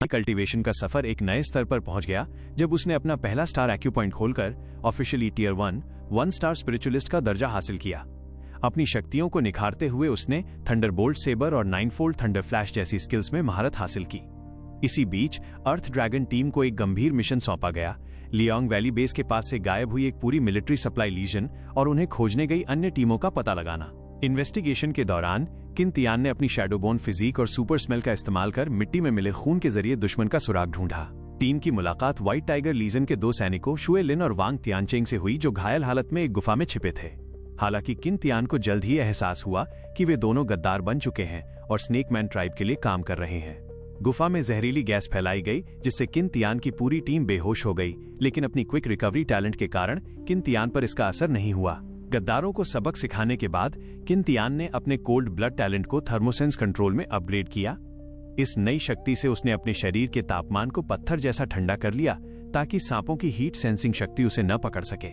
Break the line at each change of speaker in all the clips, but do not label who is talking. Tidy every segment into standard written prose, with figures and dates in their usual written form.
Cultivation का सफर एक नए स्तर पर पहुंच गया जब उसने अपना पहला स्टार एक्यू पॉइंट खोलकर ऑफिशियली टियर 1 स्टार स्पिरिचुअलिस्ट का दर्जा हासिल किया। अपनी शक्तियों को निखारते हुए उसने थंडरबोल्ट सेबर और 9-फोल्ड थंडर फ्लैश जैसी स्किल्स में महारत हासिल की। इसी बीच अर्थ ड्रैगन टीम को एक गंभीर मिशन सौंपा गया, लियांग वैली बेस के पास से गायब हुई एक पूरी मिलिट्री सप्लाई लीजन और उन्हें खोजने गई अन्य टीमों का पता लगाना। इन्वेस्टिगेशन के दौरान किन तियान ने अपनी शैडोबोन फिजिक और सुपर स्मेल का इस्तेमाल कर मिट्टी में मिले खून के जरिए दुश्मन का सुराग ढूंढा। टीम की मुलाकात व्हाइट टाइगर लीजन के 2 सैनिकों शुए लिन और वांग तियानचेंग से हुई, जो घायल हालत में एक गुफा में छिपे थे। हालांकि किन तियान को जल्द ही एहसास हुआ कि वे दोनों गद्दार बन चुके हैं और स्नेक मैन ट्राइब के लिए काम कर रहे हैं। गुफा में जहरीली गैस फैलाई गई जिससे किन तियान की पूरी टीम बेहोश हो गई, लेकिन अपनी क्विक रिकवरी टैलेंट के कारण किन तियान पर इसका असर नहीं हुआ। गद्दारों को सबक सिखाने के बाद किन तियान ने अपने कोल्ड ब्लड टैलेंट को थर्मोसेंस कंट्रोल में अपग्रेड किया। इस नई शक्ति से उसने अपने शरीर के तापमान को पत्थर जैसा ठंडा कर लिया ताकि सांपों की हीट सेंसिंग शक्ति उसे न पकड़ सके।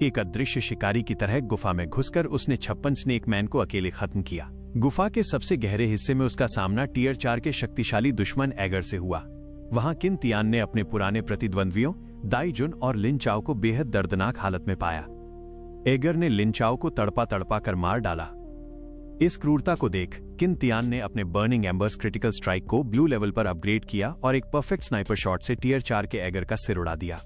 एक अदृश्य शिकारी की तरह गुफा में घुसकर उसने 56 स्नेक मैन को अकेले खत्म किया। गुफा के सबसे गहरे हिस्से में उसका सामना टियर 4 के शक्तिशाली दुश्मन एगर से हुआ। वहां किन तियान ने अपने पुराने प्रतिद्वंद्वियों दाई जुन और लिन चाओ को बेहद दर्दनाक हालत में पाया। एगर ने लिन चाओ को तड़पा तड़पा कर मार डाला। इस क्रूरता को देख किन तियान ने अपने बर्निंग एम्बर्स क्रिटिकल स्ट्राइक को ब्लू लेवल पर अपग्रेड किया और एक परफेक्ट स्नाइपर शॉट से टियर 4 के एगर का सिर उड़ा दिया।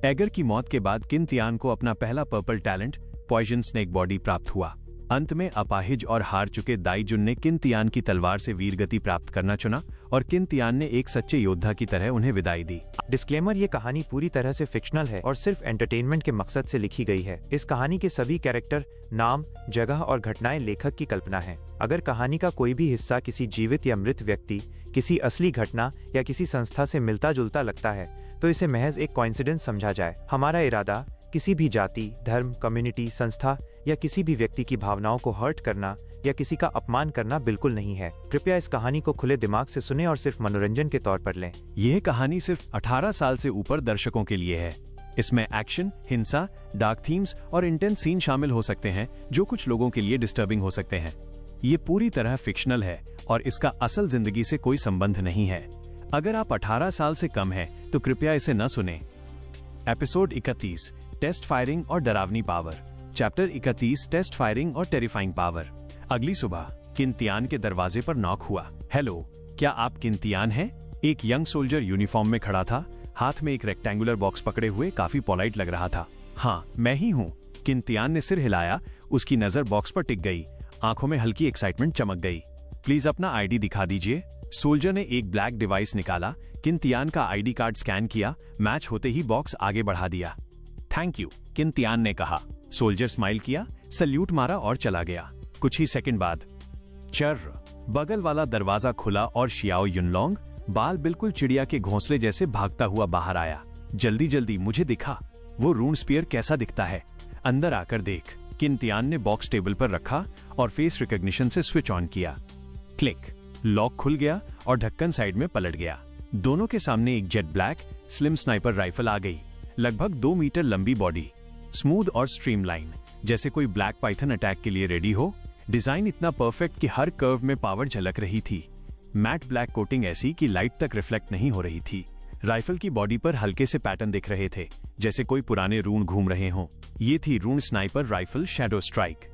एगर की मौत के बाद किन तियान को अपना पहला purple talent poison snake body प्राप्त हुआ। अंत में अपाहिज और हार चुके दाई जुन ने किन तियान की तलवार से वीरगति प्राप्त करना चुना और किन तियान ने एक सच्चे योद्धा की तरह उन्हें विदाई दी।
डिस्क्लेमर, ये कहानी पूरी तरह से फिक्शनल है और सिर्फ एंटरटेनमेंट के मकसद से लिखी गई है। इस कहानी के सभी कैरेक्टर, नाम, जगह और घटनाएं लेखक की कल्पना है। अगर कहानी का कोई भी हिस्सा किसी जीवित या मृत व्यक्ति, किसी असली घटना या किसी संस्था से मिलता जुलता लगता है तो इसे महज एक कोइंसिडेंस समझा जाए। हमारा इरादा किसी भी जाति, धर्म, कम्युनिटी, संस्था या किसी भी व्यक्ति की भावनाओं को हर्ट करना या किसी का अपमान करना बिल्कुल नहीं है। कृपया इस कहानी को खुले दिमाग से सुनें और सिर्फ मनोरंजन के तौर पर लें।
यह कहानी सिर्फ 18 साल से ऊपर दर्शकों के लिए है। इसमें एक्शन, हिंसा, डार्क थीम्स और इंटेंस सीन शामिल हो सकते हैं जो कुछ लोगों के लिए डिस्टर्बिंग हो सकते हैं। ये पूरी तरह फिक्शनल है और इसका असल जिंदगी से कोई संबंध नहीं है। अगर आप 18 साल से कम हैं तो कृपया इसे न सुनें। एपिसोड 31, टेस्ट फायरिंग और डरावनी पावर। चैप्टर 31, टेस्ट फायरिंग और टेरिफाइंग पावर। अगली सुबह किन तियान के दरवाजे पर नॉक हुआ। हेलो, क्या आप किन तियान हैं? एक यंग सोल्जर यूनिफॉर्म में खड़ा था, हाथ में एक रेक्टेंगुलर बॉक्स पकड़े हुए काफी पोलाइट लग रहा था। हाँ, मैं ही हूँ। किन तियान ने सिर हिलाया। उसकी नजर बॉक्स पर टिक गई, आंखों में हल्की एक्साइटमेंट चमक गई। प्लीज अपना आईडी दिखा दीजिए। सोल्जर ने एक ब्लैक डिवाइस निकाला, किन तियान का आईडी कार्ड स्कैन किया, मैच होते ही बॉक्स आगे बढ़ा दिया। थैंक यू, किन तियान ने कहा। सोल्जर स्माइल किया, सल्यूट मारा और चला गया। कुछ ही सेकंड बाद चर्र बगल वाला दरवाजा खुला और शियाओ युनलोंग, बाल बिल्कुल चिड़िया के घोंसले जैसे भागता हुआ बाहर आया। जल्दी जल्दी मुझे दिखा, वो रून स्पीयर कैसा दिखता है, अंदर आकर देख। किन तियान ने बॉक्स टेबल पर रखा और फेस रिकॉग्निशन से स्विच ऑन किया। क्लिक, लॉक खुल गया और ढक्कन साइड में पलट गया। दोनों के सामने एक jet black slim sniper rifle आ गई। लगभग 2 मीटर लंबी बॉडी, स्मूथ और स्ट्रीमलाइन, जैसे कोई ब्लैक पाइथन अटैक के लिए रेडी हो। डिजाइन इतना परफेक्ट कि हर कर्व में पावर झलक रही थी। मैट ब्लैक कोटिंग ऐसी कि लाइट तक रिफ्लेक्ट नहीं हो रही थी। राइफल की बॉडी पर हल्के से पैटर्न दिख रहे थे, जैसे कोई पुराने रून घूम रहे हों। ये थी रून स्नाइपर राइफल शैडो स्ट्राइक,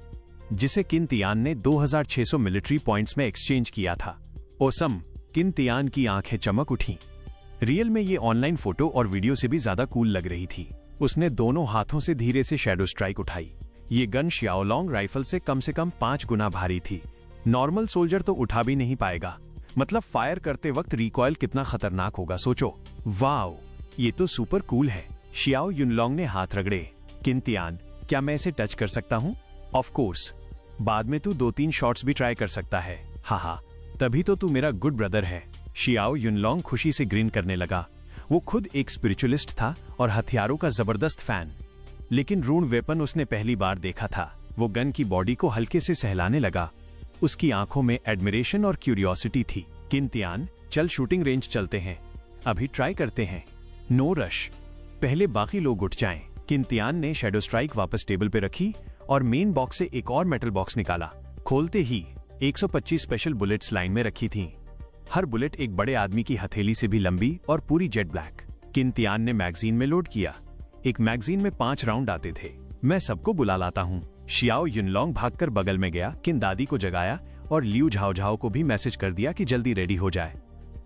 जिसे किन तियान ने 2600 मिलिट्री पॉइंट्स में एक्सचेंज किया था। ओसम, किन तियान की आंखें चमक उठी। रियल में ये ऑनलाइन फोटो और वीडियो से भी ज्यादा कूल लग रही थी। उसने दोनों हाथों से धीरे से शैडो स्ट्राइक उठाई। ये गन शियाओलोंग राइफल से कम 5 गुना भारी थी। नॉर्मल सोल्जर तो उठा भी नहीं पाएगा। मतलब फायर करते वक्त रिकॉइल कितना खतरनाक होगा सोचो। वाओ, ये तो सुपर कूल है। शियाओ युनलोंग ने हाथ रगड़े। किन तियान, क्या मैं इसे टच कर सकता हूँ? ऑफ कोर्स, बाद में तू 2-3 शॉट्स भी ट्राई कर सकता है। हाँ, तभी तो तू मेरा गुड ब्रदर है। शियाओ युनलोंग खुशी से ग्रीन करने लगा। वो खुद एक स्पिरिचुअलिस्ट था और हथियारों का जबरदस्त फैन, लेकिन रून वेपन उसने पहली बार देखा था। वो गन की बॉडी को हल्के से सहलाने लगा। उसकी आंखों में एडमिरेशन और क्यूरियोसिटी थी। किन तियान, चल शूटिंग रेंज चलते हैं, अभी ट्राई करते हैं। नो रश, पहले बाकी लोग उठ जाएं। किन तियान ने शैडो स्ट्राइक वापस टेबल पे रखी और मेन बॉक्स से एक और मेटल बॉक्स निकाला। खोलते ही 125 स्पेशल बुलेट्स लाइन में रखी थीं। हर बुलेट एक बड़े आदमी की हथेली से भी लंबी और पूरी जेट ब्लैक। किन तियान ने मैगजीन में लोड किया। एक मैगजीन में 5 राउंड आते थे। मैं सबको बुला लाता हूँ। शियाओ युनलोंग भागकर बगल में गया, किन दादी को जगाया और लियू झाओझाओ को भी मैसेज कर दिया कि जल्दी रेडी हो जाए।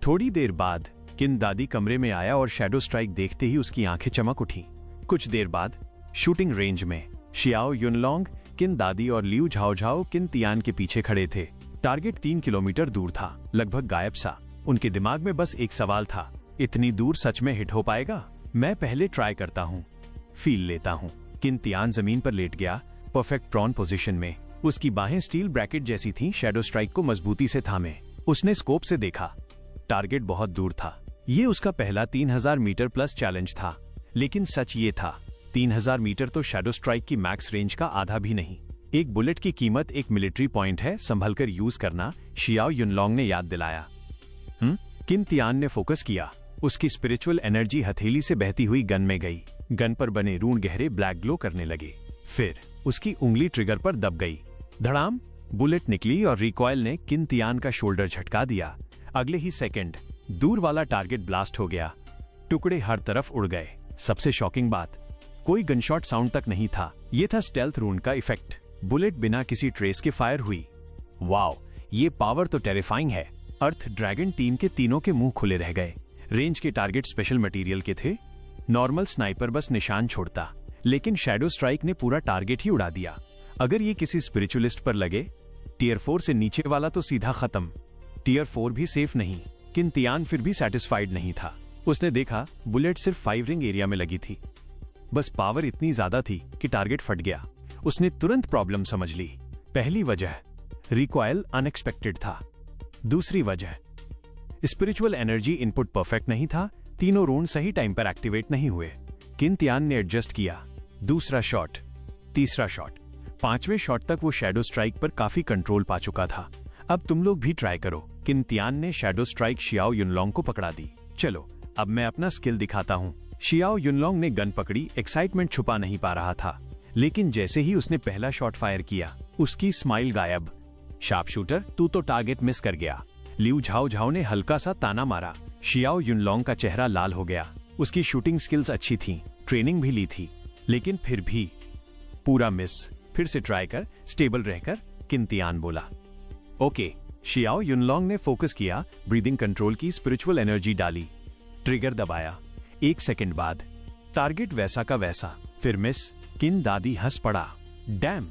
थोड़ी देर बाद किन दादी कमरे में आया और शैडो स्ट्राइक देखते ही उसकी आंखें चमक उठी। कुछ देर बाद शूटिंग रेंज में शियाओ युनलोंग, किन दादी और लियू झाओझाओ किन तियान के पीछे खड़े थे। टारगेट 3 किलोमीटर दूर था, लगभग गायब सा। उनके दिमाग में बस एक सवाल था, इतनी दूर सच में हिट हो पाएगा? मैं पहले ट्राई करता हूँ, फील लेता हूँ। किन तियान जमीन पर लेट गया, परफेक्ट प्रॉन पोजीशन में। उसकी बाहें स्टील ब्रैकेट जैसी थीं, शैडो स्ट्राइक को मजबूती से थामे। उसने स्कोप से देखा, टारगेट बहुत दूर था। ये उसका पहला 3000 मीटर प्लस चैलेंज था, लेकिन सच ये था 3000 मीटर तो शैडो स्ट्राइक की मैक्स रेंज का आधा भी नहीं। एक बुलेट की कीमत एक मिलिट्री पॉइंट है, संभलकर यूज करना, शियाओ युनलोंग ने याद दिलाया। किन तियान ने फोकस किया। उसकी स्पिरिचुअल एनर्जी हथेली से बहती हुई गन में गई। गन पर बने रून गहरे ब्लैक ग्लो करने लगे। फिर उसकी उंगली ट्रिगर पर दब गई। धड़ाम, बुलेट निकली और रिकॉयल ने किन तियान का शोल्डर झटका दिया। अगले ही सेकंड दूर वाला टारगेट ब्लास्ट हो गया। टुकड़े हर तरफ उड़ गए। सबसे शॉकिंग बात, कोई गनशॉट साउंड तक नहीं था। यह था स्टेल्थ रून का इफेक्ट। बुलेट बिना किसी ट्रेस के फायर हुई। वाओ, ये पावर तो टेरिफाइंग है। अर्थ ड्रैगन टीम के तीनों के मुंह खुले रह गए। रेंज के टारगेट स्पेशल मटेरियल के थे। नॉर्मल स्नाइपर बस निशान छोड़ता, लेकिन शैडो स्ट्राइक ने पूरा टारगेट ही उड़ा दिया। अगर ये किसी स्पिरिचुअलिस्ट पर लगे, टियर 4 से नीचे वाला तो सीधा खत्म। टियर 4 भी सेफ नहीं। किन तियान फिर भी सेटिस्फाइड नहीं था। उसने देखा बुलेट सिर्फ 5 रिंग एरिया में लगी थी। बस पावर इतनी ज्यादा थी कि टारगेट फट गया। उसने तुरंत प्रॉब्लम समझ ली। पहली वजह, रिकॉयल अनएक्सपेक्टेड था। दूसरी वजह, स्पिरिचुअल एनर्जी इनपुट परफेक्ट नहीं था। तीनों रून सही टाइम पर एक्टिवेट नहीं हुए। किन तियान ने एडजस्ट किया। दूसरा शॉट, तीसरा शॉट, 5वें शॉट तक वो शैडो स्ट्राइक पर काफी कंट्रोल पा चुका था। अब तुम लोग भी ट्राई करो। किन तियान ने शैडो स्ट्राइक शियाओ युनलोंग को पकड़ा दी। चलो अब मैं अपना स्किल दिखाता हूँ। शियाओ युनलोंग ने गन पकड़ी। एक्साइटमेंट छुपा नहीं पा रहा था, लेकिन जैसे ही उसने पहला शॉट फायर किया, उसकी स्माइल गायब। शार्प शूटर, तू तो टारगेट मिस कर गया। लियू झाओझाओ ने हल्का सा ताना मारा। शियाओ युनलोंग का चेहरा लाल हो गया। उसकी शूटिंग स्किल्स अच्छी थीं, ट्रेनिंग भी ली थी, लेकिन फिर भी पूरा मिस। फिर से ट्राई कर, स्टेबल रहकर, किन तियान बोला। ओके। शियाओ युनलोंग ने फोकस किया, ब्रीदिंग कंट्रोल की, स्पिरिचुअल एनर्जी डाली, ट्रिगर दबाया। 1 सेकंड बाद टारगेट वैसा का वैसा, फिर मिस। किन दादी हंस पड़ा। डैम।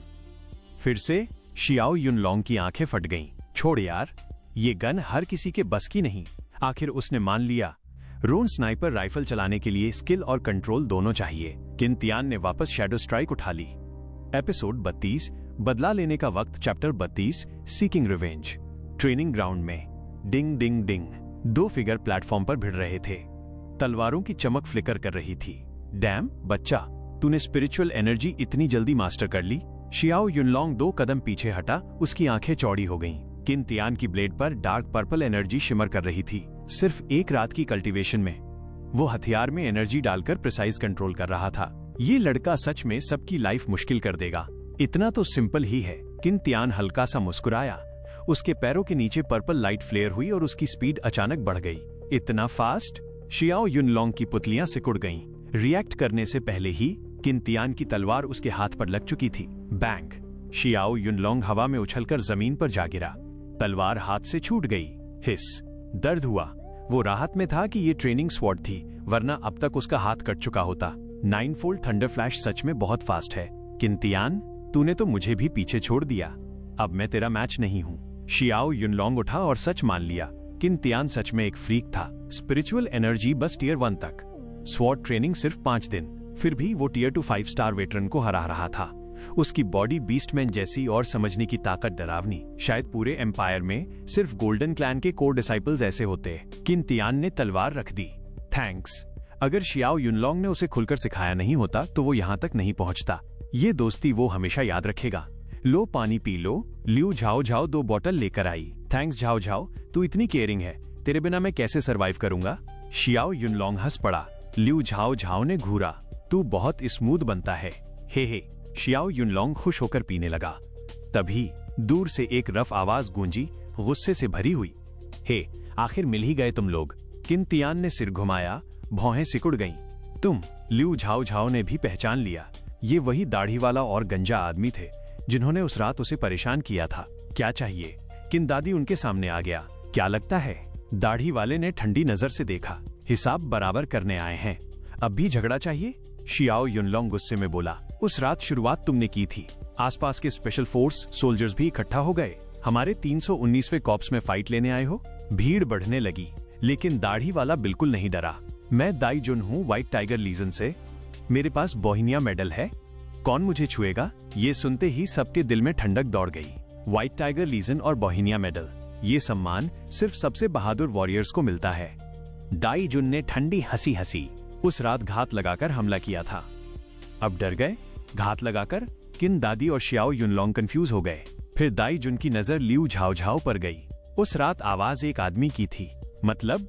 फिर से शियाओ युनलोंग की आंखें फट गईं। छोड़ यार, ये गन हर किसी के बस की नहीं। आखिर उसने मान लिया, रून स्नाइपर राइफल चलाने के लिए स्किल और कंट्रोल दोनों चाहिए। किन तियान ने वापस शैडो स्ट्राइक उठा ली। एपिसोड 32, बदला लेने का वक्त, chapter 32, seeking revenge. Training ground में डिंग डिंग डिंग 2 फिगर प्लेटफॉर्म पर भिड़ रहे थे। तलवारों की चमक फ्लिकर कर रही थी। डैम बच्चा, तूने स्पिरिचुअल एनर्जी इतनी जल्दी मास्टर कर ली। शियाओ युनलोंग 2 कदम पीछे हटा, उसकी आंखें चौड़ी हो गईं। किन तियान की ब्लेड पर डार्क पर्पल एनर्जी शिमर कर रही थी। सिर्फ एक रात की कल्टीवेशन में वो हथियार में एनर्जी डालकर प्रिसाइज कंट्रोल कर रहा था। ये लड़का सच में सबकी लाइफ मुश्किल कर देगा। इतना तो सिंपल ही है। किन तियान हल्का सा मुस्कुराया। उसके पैरों के नीचे पर्पल लाइट फ्लेयर हुई और उसकी स्पीड अचानक बढ़ गई। इतना फास्ट? शियाओ युनलोंग की पुतलियां सिकुड़ गईं। रिएक्ट करने से पहले ही किन तियान की तलवार उसके हाथ पर लग चुकी थी। बैंग! शियाओ युनलोंग हवा में उछलकर जमीन पर जा गिरा। तलवार हाथ से छूट गई। हिस! दर्द हुआ। वो राहत में था कि ये ट्रेनिंग स्वॉर्ड थी, वरना अब तक उसका हाथ कट चुका होता। 9-फोल्ड थंडर फ्लैश सच में बहुत फास्ट है। किन तियान, तूने तो मुझे भी पीछे छोड़ दिया। अब मैं तेरा मैच नहीं हूँ। शियाओ युनलोंग उठा और सच मान लिया। किन तियान सच में एक फ्रीक था। स्पिरिचुअल एनर्जी बस टियर 1 तक। स्वॉर्ड ट्रेनिंग सिर्फ 5 दिन। फिर भी वो टियर 2 5 स्टार वेटरन को हरा रहा था। उसकी बॉडी बीस्टमैन जैसी और समझने की ताकत डरावनी। शायद पूरे एम्पायर में सिर्फ गोल्डन क्लैन के कोर डिसाइपल्स ऐसे होते। किन तियान ने तलवार रख दी। थैंक्स। अगर शियाओ युनलोंग ने उसे खुलकर सिखाया नहीं होता तो वो यहाँ तक नहीं पहुंचता। ये दोस्ती वो हमेशा याद रखेगा। लो पानी पी लो। लियू झाओझाओ 2 बॉटल लेकर आई। थैंक्स झाओझाओ, तू इतनी केयरिंग है। तेरे बिना मैं कैसे सरवाइव करूंगा। शियाओ युनलोंग हंस पड़ा। लियू झाओझाओ ने घूरा। तू बहुत स्मूथ बनता है। हे। शियाओ युनलोंग खुश होकर पीने लगा। तभी दूर से एक रफ आवाज गूंजी, गुस्से से भरी हुई। हे, आखिर मिल ही गए तुम लोग। किन तियान ने सिर घुमाया, भौहें सिकुड़ गईं। तुम, लिऊ झाओ झाओ ने भी पहचान लिया। ये वही दाढ़ी वाला और गंजा आदमी थे जिन्होंने उस रात उसे परेशान किया था। क्या चाहिए? किन दादी उनके सामने आ गया। क्या लगता है? दाढ़ी वाले ने ठंडी नजर से देखा। हिसाब बराबर करने आए हैं। अब भी झगड़ा चाहिए? शियाओ युनलोंग गुस्से में बोला। उस रात शुरुआत तुमने की थी। आसपास के स्पेशल फोर्स सोल्जर्स भी इकट्ठा हो गए। हमारे 319वें कॉर्प्स में फाइट लेने आए हो। भीड़ बढ़ने लगी, लेकिन दाढ़ी वाला बिल्कुल नहीं डरा। मैं दाई जुन हूँ, व्हाइट टाइगर लीजन से। मेरे पास बोहिनिया मेडल है। कौन मुझे छुएगा? ये सुनते ही सबके दिल में ठंडक दौड़ गई। व्हाइट टाइगर लीजन और बोहिनिया मेडल, ये सम्मान सिर्फ सबसे बहादुर वॉरियर्स को मिलता है। दाई जुन ने ठंडी हंसी हंसी उस रात घात लगाकर हमला किया था। अब डर गए? घात लगाकर? किन दादी और शियाओ युनलोंग कंफ्यूज हो गए। फिर दाई जुन की नजर लिऊ झाओ झाओ पर गई। उस रात आवाज एक आदमी की थी। मतलब?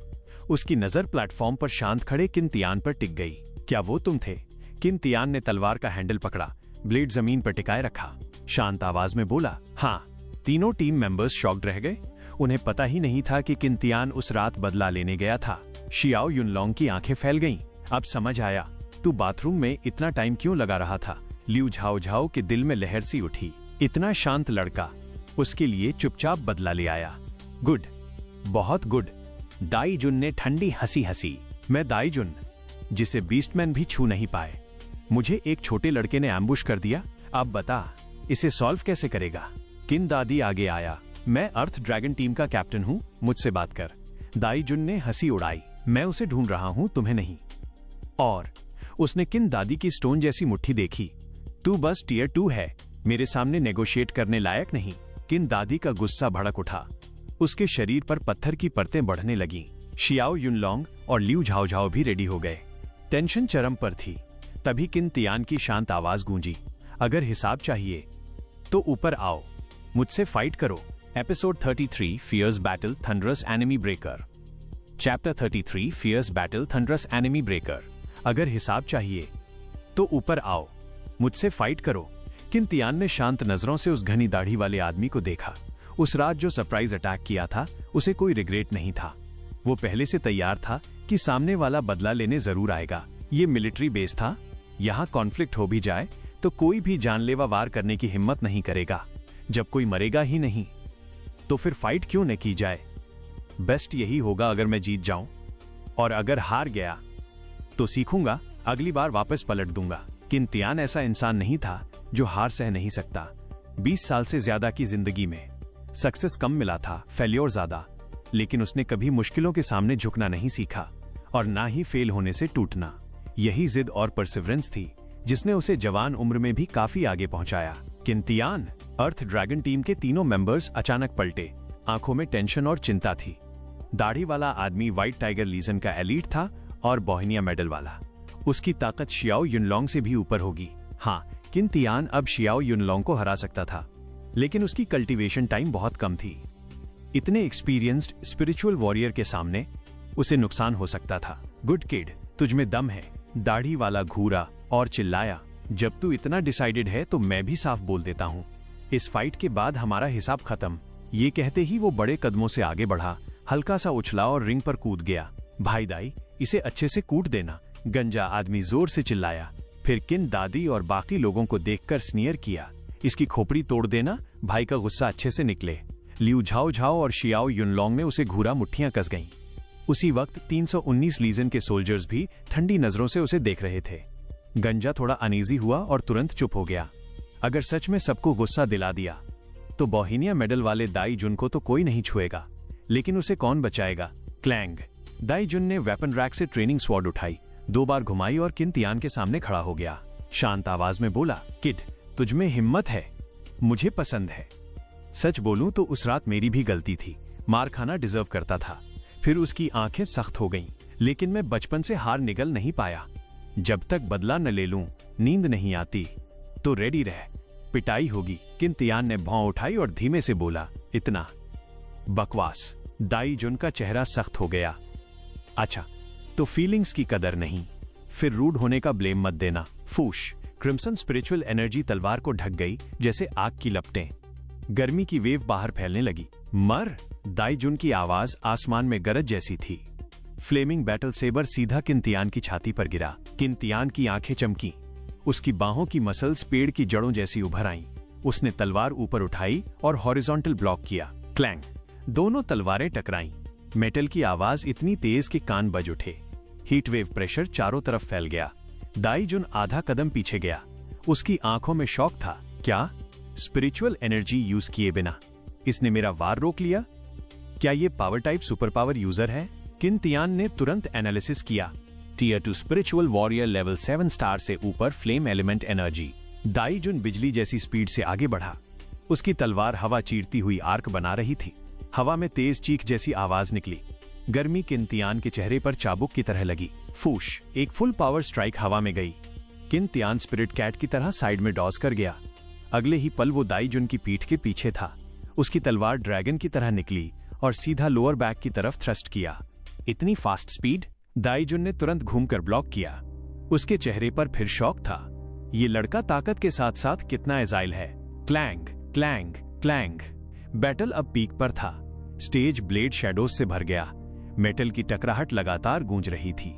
उसकी नजर प्लेटफॉर्म पर शांत खड़े किन तियान पर टिक गई। क्या वो तुम थे? किन तियान ने तलवार का हैंडल पकड़ा, ब्लेड जमीन पर टिकाए रखा, शांत आवाज में बोला, हाँ। तीनों टीम मेंबर्स शॉक्ड रह गए। उन्हें पता ही नहीं था कि किन तियान उस रात बदला लेने गया था। शियाओ युनलोंग की आंखें फैल गईं। अब समझ आया, तू बाथरूम में इतना टाइम क्यों लगा रहा था। लिऊ झाओ झाओ के दिल में लहर सी उठी। इतना शांत लड़का, उसके लिए चुपचाप बदला ले आया। गुड, बहुत गुड। दाई जुन ने ठंडी हंसी हंसी। मैं दाई जुन, जिसे बीस्टमैन भी छू नहीं पाए। मुझे एक छोटे लड़के ने एम्बुश कर दिया। अब बता, इसे सॉल्व कैसे करेगा? किन दादी आगे आया। मैं अर्थ ड्रैगन टीम का कैप्टन हूँ, मुझसे बात कर। दाई जुन ने हंसी उड़ाई। मैं उसे ढूंढ रहा हूँ, तुम्हें नहीं। और उसने किन दादी की स्टोन जैसी मुट्ठी देखी। तू बस टियर 2 है, मेरे सामने नेगोशिएट करने लायक नहीं। किन दादी का गुस्सा भड़क उठा। उसके शरीर पर पत्थर की परतें बढ़ने लगीं। शियाओ युनलोंग और लिऊ झाओ झाओ भी रेडी हो गए। टेंशन चरम पर थी। तभी किन तियान की शांत आवाज गूंजी। अगर हिसाब चाहिए तो ऊपर आओ, मुझसे फाइट करो। Episode 33 fierce battle thunderous enemy breaker. Chapter 33 fierce battle thunderous enemy breaker. अगर हिसाब चाहिए तो ऊपर आओ, मुझसे फाइट करो। किन तियान ने शांत नजरों से उस घनी दाढ़ी वाले आदमी को देखा। उस रात जो सरप्राइज अटैक किया था, उसे कोई रिग्रेट नहीं था। वो पहले से तैयार था कि सामने वाला बदला लेने जरूर आएगा। ये मिलिट्री बेस था। यहाँ कॉन्फ्लिक्ट हो भी जाए तो कोई भी जानलेवा वार करने की हिम्मत नहीं करेगा। जब कोई मरेगा ही नहीं तो फिर फाइट क्यों न की जाए। बेस्ट यही होगा अगर मैं जीत जाऊं, और अगर हार गया तो सीखूंगा, अगली बार वापस पलट दूंगा। किन तियान ऐसा इंसान नहीं था जो हार सह नहीं सकता। 20 साल से ज्यादा की जिंदगी में सक्सेस कम मिला था, फेल्योर ज्यादा, लेकिन उसने कभी मुश्किलों के सामने झुकना नहीं सीखा और ना ही फेल होने से टूटना। यही जिद और परसिवरेंस थी जिसने उसे जवान उम्र में भी काफी आगे पहुंचाया। किन तियान, अर्थ ड्रैगन टीम के तीनों मेंबर्स अचानक पलटे। आंखों में टेंशन और चिंता थी। दाढ़ी वाला आदमी व्हाइट टाइगर लीजन का एलीट था और बोहिनिया मेडल वाला। उसकी ताकत शियाओ युनलोंग से भी ऊपर होगी। हाँ, किन तियान अब शियाओ युनलोंग को हरा सकता था, लेकिन उसकी कल्टीवेशन टाइम बहुत कम थी। इतने एक्सपीरियंस्ड स्पिरिचुअल वॉरियर के सामने उसे नुकसान हो सकता था। गुड किड, तुझ में दम है। दाढ़ी वाला घूरा और चिल्लाया, जब तू इतना डिसाइडेड है तो मैं भी साफ बोल देता हूँ, इस फाइट के बाद हमारा हिसाब खत्म। ये कहते ही वो बड़े कदमों से आगे बढ़ा, हल्का सा उछला और रिंग पर कूद गया। भाई दाई, इसे अच्छे से कूट देना, गंजा आदमी जोर से चिल्लाया। फिर किन दादी और बाकी लोगों को देखकर स्नीयर किया। इसकी खोपड़ी तोड़ देना, भाई का गुस्सा अच्छे से निकले। लिऊ झाओ झाओ और शियाओ युनलोंग ने उसे घूरा, मुट्ठियां कस गईं। उसी वक्त 319 लीजन के सोल्जर्स भी ठंडी नजरों से उसे देख रहे थे। गंजा थोड़ा अनईजी हुआ और तुरंत चुप हो गया। अगर सच में सबको गुस्सा दिला दिया तो बोहिनिया मेडल वाले दाई जुन को तो कोई नहीं छुएगा, लेकिन उसे कौन बचाएगा। क्लैंग। दाई जुन ने वेपन रैक से ट्रेनिंग स्वॉर्ड उठाई, 2 बार घुमाई और किन तियान के सामने खड़ा हो गया। शांत आवाज में बोला, किड, तुझमें हिम्मत है, मुझे पसंद है। सच बोलूं तो उस रात मेरी भी गलती थी, मार खाना डिजर्व करता था। फिर उसकी आंखें सख्त हो गईं, लेकिन मैं बचपन से हार निगल नहीं पाया। जब तक बदला न ले लूं, नींद नहीं आती। तो रेडी रह, पिटाई होगी। किन तियान ने भौं उठाई और धीमे से बोला, इतना बकवास। दाई जुन का चेहरा सख्त हो गया। अच्छा, तो फीलिंग्स की कदर नहीं, फिर रूड होने का ब्लेम मत देना। फूश। क्रिम्सन स्पिरिचुअल एनर्जी तलवार को ढक गई जैसे आग की लपटें। गर्मी की वेव बाहर फैलने लगी। मर। दाईजुन की आवाज आसमान में गरज जैसी थी। फ्लेमिंग बैटल सेबर सीधा किंतियान की छाती पर गिरा। किंतियान की आंखें चमकी, उसकी बाहों की मसल्स पेड़ की जड़ों जैसी उभर आईं। उसने तलवार ऊपर उठाई और हॉरिजॉन्टल ब्लॉक किया। क्लैंग, दोनों तलवारें टकराईं। मेटल की आवाज इतनी तेज कि कान बज उठे। हीट वेव प्रेशर चारों तरफ फैल गया। दाईजुन आधा कदम पीछे गया। उसकी आंखों में शॉक था। क्या? स्पिरिचुअल एनर्जी यूज किए बिना इसने मेरा वार रोक लिया? क्या ये power type super power user है? किंतियान ने तुरंत एनालिसिस किया। Tier 2 spiritual warrior level 7 star से ऊपर फ्लेम एलिमेंट एनर्जी। दाईजुन बिजली जैसी स्पीड से आगे बढ़ा। उसकी तलवार हवा चीरती हुई आर्क बना रही थी। हवा में तेज चीख जैसी आवाज निकली। गर्मी किंतियान के चेहरे पर चाबुक की तरह लगी। फूश, एक फुल पावर स्ट्राइक हवा में गई। किंतियान स्पिरिट कैट की तरह साइड में डॉज कर गया। अगले ही पल वो दाईजुन की पीठ के पीछे था। उसकी तलवार ड्रैगन की तरह निकली और सीधा लोअर बैक की तरफ थ्रस्ट किया। इतनी फास्ट स्पीड? दाईजुन ने तुरंत घूमकर ब्लॉक किया। उसके चेहरे पर फिर शॉक था। ये लड़का ताकत के साथ साथ कितना एजाइल है। Clang clang clang. बैटल अब पीक पर था। स्टेज ब्लेड शैडोज से भर गया। मेटल की टकराहट लगातार गूंज रही थी।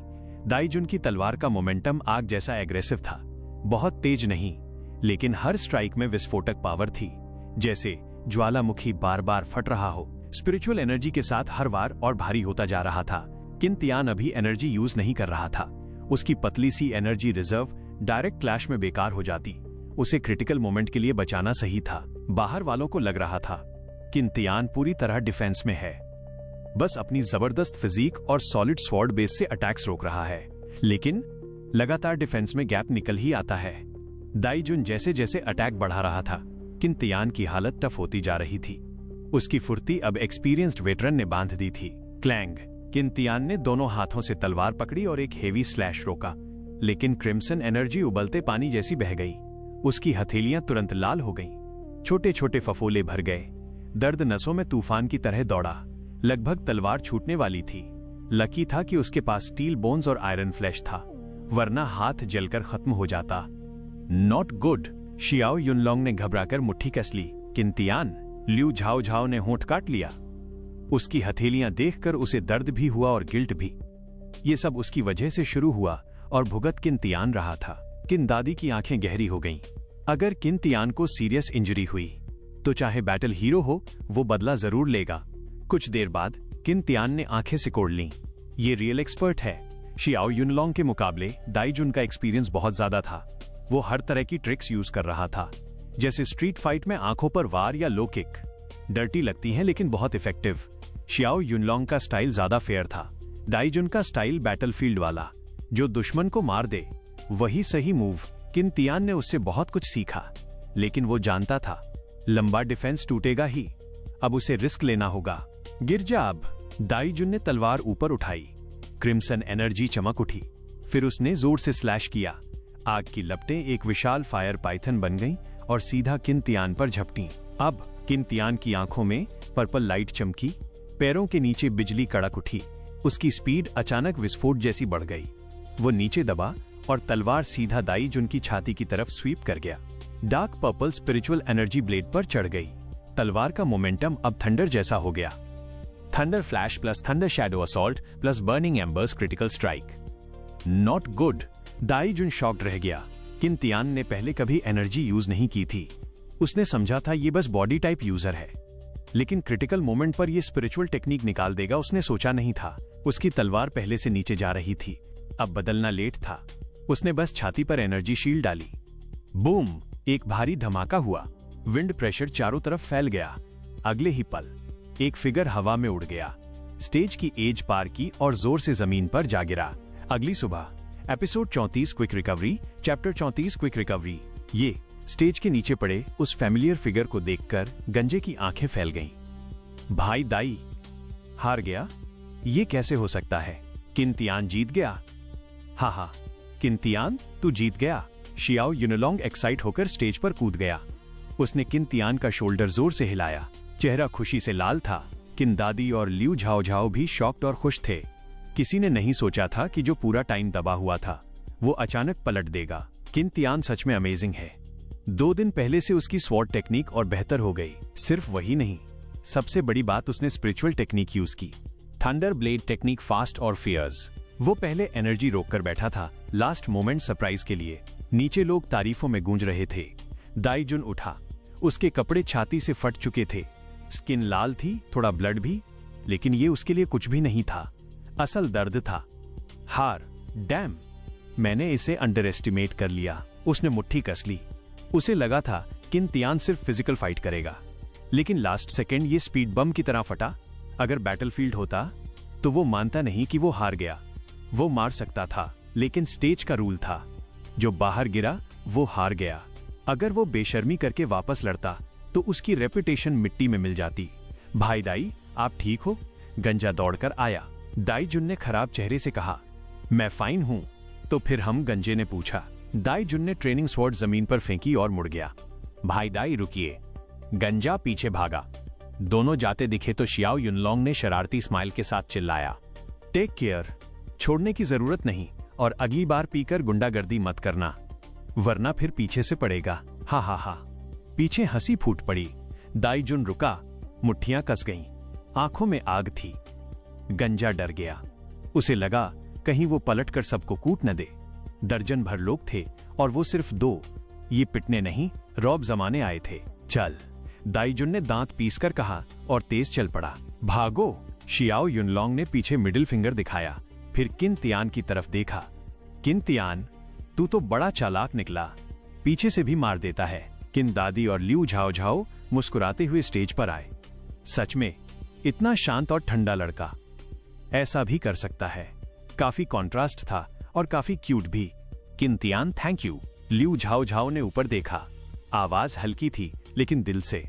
दाईजुन की तलवार का मोमेंटम आग जैसा एग्रेसिव था। बहुत तेज नहीं, लेकिन हर स्ट्राइक में विस्फोटक पावर थी, जैसे ज्वालामुखी बार बार फट रहा हो। स्पिरिचुअल एनर्जी के साथ हर वार और भारी होता जा रहा था। किंतियान अभी एनर्जी यूज नहीं कर रहा था। उसकी पतली सी एनर्जी रिजर्व डायरेक्ट क्लैश में बेकार हो जाती। उसे क्रिटिकल मोमेंट के लिए बचाना सही था। बाहर वालों को लग रहा था किंतियान पूरी तरह डिफेंस में है, बस अपनी जबरदस्त फिजिक और सॉलिड स्वॉर्ड बेस से अटैक्स रोक रहा है। लेकिन लगातार डिफेंस में गैप निकल ही आता है। दाईजुन जैसे जैसे अटैक बढ़ा रहा था, किंतियान की हालत टफ होती जा रही थी। उसकी फुर्ती अब एक्सपीरियंस्ड वेटरन ने बांध दी थी। क्लैंग। किंतियान ने दोनों हाथों से तलवार पकड़ी और एक हेवी स्लैश रोका, लेकिन क्रिम्सन एनर्जी उबलते पानी जैसी बह गई। उसकी हथेलियां तुरंत लाल हो गईं। छोटे छोटे फफोले भर गए। दर्द नसों में तूफान की तरह दौड़ा। लगभग तलवार छूटने वाली थी। लकी था कि उसके पास स्टील बोन्स और आयरन फ्लैश था, वरना हाथ जलकर खत्म हो जाता। Not good. शियाओ युनलोंग ने घबराकर मुट्ठी कस ली। किंतियान। ल्यू झाओ झाओ ने होंठ काट लिया। उसकी हथेलियां देखकर उसे दर्द भी हुआ और गिल्ट भी। ये सब उसकी वजह से शुरू हुआ और भुगत किंतियान रहा था। किंदादी की आंखें गहरी हो गईं। अगर किंतियान को सीरियस इंजरी हुई तो चाहे बैटल हीरो हो, वो बदला जरूर लेगा। कुछ देर बाद किंतियान ने आंखें सिकोड़ लीं। ये रियल एक्सपर्ट है। शियाओ युनलोंग के मुकाबले दाईजुन का एक्सपीरियंस बहुत ज्यादा था। वो हर तरह की ट्रिक्स यूज कर रहा था, जैसे स्ट्रीट फाइट में आंखों पर वार या लो किक। डर्टी लगती हैं लेकिन बहुत इफेक्टिव। शियाओ युनलोंग का स्टाइल ज्यादा फेयर था। दाईजुन का स्टाइल बैटलफील्ड वाला, जो दुश्मन को मार दे वही सही मूव। किंतियान ने उससे बहुत कुछ सीखा, लेकिन वो जानता था लंबा डिफेंस टूटेगा ही। अब उसे रिस्क लेना होगा। गिर जा अब। दाईजुन ने तलवार ऊपर उठाई। क्रिम्सन एनर्जी चमक उठी। फिर उसने जोर से स्लैश किया। आग की लपटें एक विशाल फायर पाइथन बन गईं और सीधा किंतियान पर झपटीं। अब किंतियान की आंखों में पर्पल लाइट चमकी। पैरों के नीचे बिजली कड़क उठी। उसकी स्पीड अचानक विस्फोट जैसी बढ़ गई। वो नीचे दबा और तलवार सीधा दाईजुन की छाती की तरफ स्वीप कर गया। Dark purple spiritual energy blade पर चढ़ गई। तलवार का मोमेंटम अब थंडर जैसा हो गया। Thunder flash plus thunder shadow assault plus burning embers critical strike. Not good. Daijun shocked रह गया। किंतियान ने पहले कभी एनर्जी यूज नहीं की थी। उसने समझा था ये बस बॉडी टाइप यूजर है, लेकिन क्रिटिकल मोमेंट पर ये स्पिरिचुअल टेक्निक निकाल देगा उसने सोचा नहीं था। उसकी तलवार पहले से नीचे जा रही थी, अब बदलना लेट था। उसने बस छाती पर एनर्जी शील्ड डाली। बूम! एक भारी धमाका हुआ। विंड प्रेशर चारों तरफ फैल गया। अगले ही पल एक फिगर हवा में उड़ गया, स्टेज की एज पार की और जोर से जमीन पर जा गिरा। अगली सुबह episode 34 quick recovery, chapter 34 quick recovery. ये स्टेज के नीचे पड़े उस फैमिलियर फिगर को देखकर गंजे की आंखें फैल गईं। भाई दाई हार गया? ये कैसे हो सकता है? किंतियान जीत गया? हा, किंतियान तू जीत गया। शियाओ युनलोंग एक्साइट होकर स्टेज पर कूद गया। उसने किंतियान का शोल्डर जोर से हिलाया। चेहरा खुशी से लाल था। किंदादी और ल्यू झाओ झाओ भी शॉक्ड और खुश थे। किसी ने नहीं सोचा था कि जो पूरा टाइम दबा हुआ था वो अचानक पलट देगा। किंतियान सच में अमेजिंग है। 2 दिन पहले से उसकी स्वॉर्ड टेक्निक और बेहतर हो गई। सिर्फ वही नहीं, सबसे बड़ी बात, उसने स्पिरिचुअल टेक्निक यूज की। थंडर ब्लेड टेक्निक, फास्ट और फियर्स। वो पहले एनर्जी रोककर बैठा था लास्ट मोमेंट सरप्राइज के लिए। नीचे लोग तारीफों में गूंज रहे थे। दाईजुन उठा। उसके कपड़े छाती से फट चुके थे, स्किन लाल थी, थोड़ा ब्लड भी, लेकिन ये उसके लिए कुछ भी नहीं था। असल दर्द था हार। डैम, मैंने इसे अंडर एस्टिमेट कर लिया। उसने मुट्ठी कस ली। उसे लगा था किन तियान सिर्फ फिजिकल फाइट करेगा, लेकिन लास्ट सेकेंड ये स्पीड बम की तरह फटा। अगर बैटलफील्ड होता तो वो मानता नहीं कि वो हार गया। वो मार सकता था, लेकिन स्टेज का रूल था, जो बाहर गिरा वो हार गया। अगर वो बेशर्मी करके वापस लड़ता तो उसकी रेपुटेशन मिट्टी में मिल जाती। भाई दाई, आप ठीक हो? गंजा दौड़कर आया। दाईजुन ने खराब चेहरे से कहा, मैं फाइन हूं। तो फिर हम? गंजे ने पूछा। दाईजुन ने ट्रेनिंग स्वॉर्ड जमीन पर फेंकी और मुड़ गया। भाई दाई रुकिए। गंजा पीछे भागा। दोनों जाते दिखे तो शियाओ युनलोंग ने शरारती स्माइल के साथ चिल्लाया, टेक केयर, छोड़ने की जरूरत नहीं, और अगली बार पीकर गुंडागर्दी मत करना, वरना फिर पीछे से पड़ेगा। हा हा हा। पीछे हंसी फूट पड़ी। दाईजुन रुका, मुट्ठियां कस गईं, आंखों में आग थी। गंजा डर गया। उसे लगा कहीं वो पलटकर सबको कूट न दे। दर्जन भर लोग थे और वो सिर्फ 2। ये पिटने नहीं, रौब जमाने आए थे। चल, दाईजुन ने दांत पीसकर कहा और तेज चल पड़ा। भागो। शियाओ युनलोंग ने पीछे मिडिल फिंगर दिखाया, फिर किन तियान की तरफ देखा। किन तियान, तू तो बड़ा चालाक निकला, पीछे से भी मार देता है। किन दादी और लिऊ झाओ झाओ मुस्कुराते हुए स्टेज पर आए। सच में इतना शांत और ठंडा लड़का ऐसा भी कर सकता है। काफी कॉन्ट्रास्ट था और काफी क्यूट भी। Kintian, thank you. Liu Zhao Zhao ने ऊपर देखा। आवाज हल्की थी लेकिन दिल से।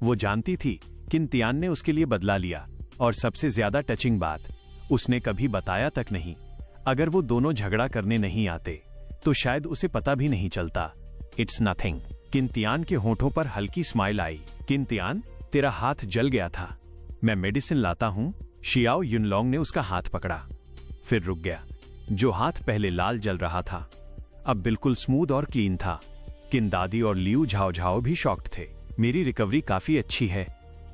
वो जानती थी किन तियान ने उसके लिए बदला लिया, और सबसे ज्यादा टचिंग बात, उसने कभी बताया तक नहीं। अगर वो दोनों झगड़ा करने नहीं आते तो शायद उसे पता भी नहीं चलता। It's nothing. किन तियान के होठों पर हल्की स्माइल आई। किन तियान, तेरा हाथ जल गया था, मैं मेडिसिन लाता हूं। शियाओ युनलोंग ने उसका हाथ पकड़ा, फिर रुक गया। जो हाथ पहले लाल जल रहा था अब बिल्कुल स्मूथ और क्लीन था। किन दादी और लिऊ झाओ झाओ भी शॉक्ड थे। मेरी रिकवरी काफी अच्छी है,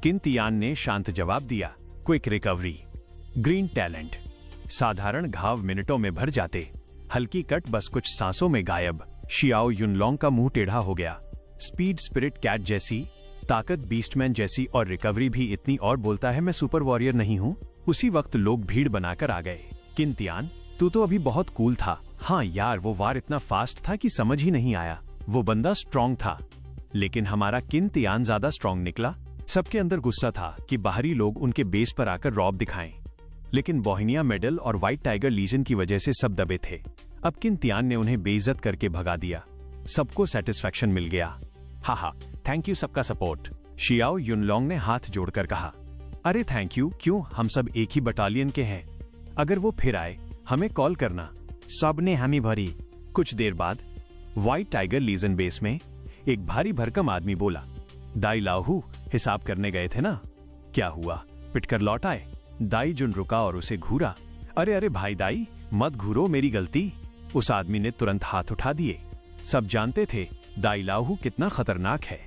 किन तियान ने शांत जवाब दिया। Quick recovery, green talent. साधारण घाव मिनटों में भर जाते, हल्की कट बस कुछ सांसों में गायब। शियाओ युनलोंग का मुंह टेढ़ा हो गया। स्पीड स्पिरिट कैट जैसी, ताकत बीस्टमैन जैसी, और रिकवरी भी इतनी, और बोलता है मैं सुपर वॉरियर नहीं हूं। उसी वक्त लोग भीड़ बनाकर आ गए। किन तियान, तू तो अभी बहुत कूल था। हाँ यार, वो वार इतना फास्ट था कि समझ ही नहीं आया। वो बंदा स्ट्रॉन्ग था, लेकिन हमारा किन तियान ज्यादा स्ट्रॉन्ग निकला। सबके अंदर गुस्सा था कि बाहरी लोग उनके बेस पर आकर रौब दिखाएं, लेकिन बोहिनिया मेडल और व्हाइट टाइगर लीजन की वजह से सब दबे थे। अब किन तियान ने उन्हें बेइज्जत करके भगा दिया। सबको सेटिस्फैक्शन मिल गया। हा हा, थैंक यू सबका सपोर्ट। शियाओ युनलोंग ने हाथ जोड़कर कहा। अरे थैंक यू क्यों, हम सब एक ही बटालियन के हैं। अगर वो फिर आए हमें कॉल करना। सबने हामी भरी। कुछ देर बाद व्हाइट टाइगर लीजन बेस में एक भारी भरकम आदमी बोला, दाई लाहू, हिसाब करने गए थे ना, क्या हुआ, पिटकर लौट आए। दाईजुन रुका और उसे घूरा। अरे अरे भाई दाई, मत घूरो, मेरी गलती। उस आदमी ने तुरंत हाथ उठा दिए। सब जानते थे दाई लाहू कितना खतरनाक है।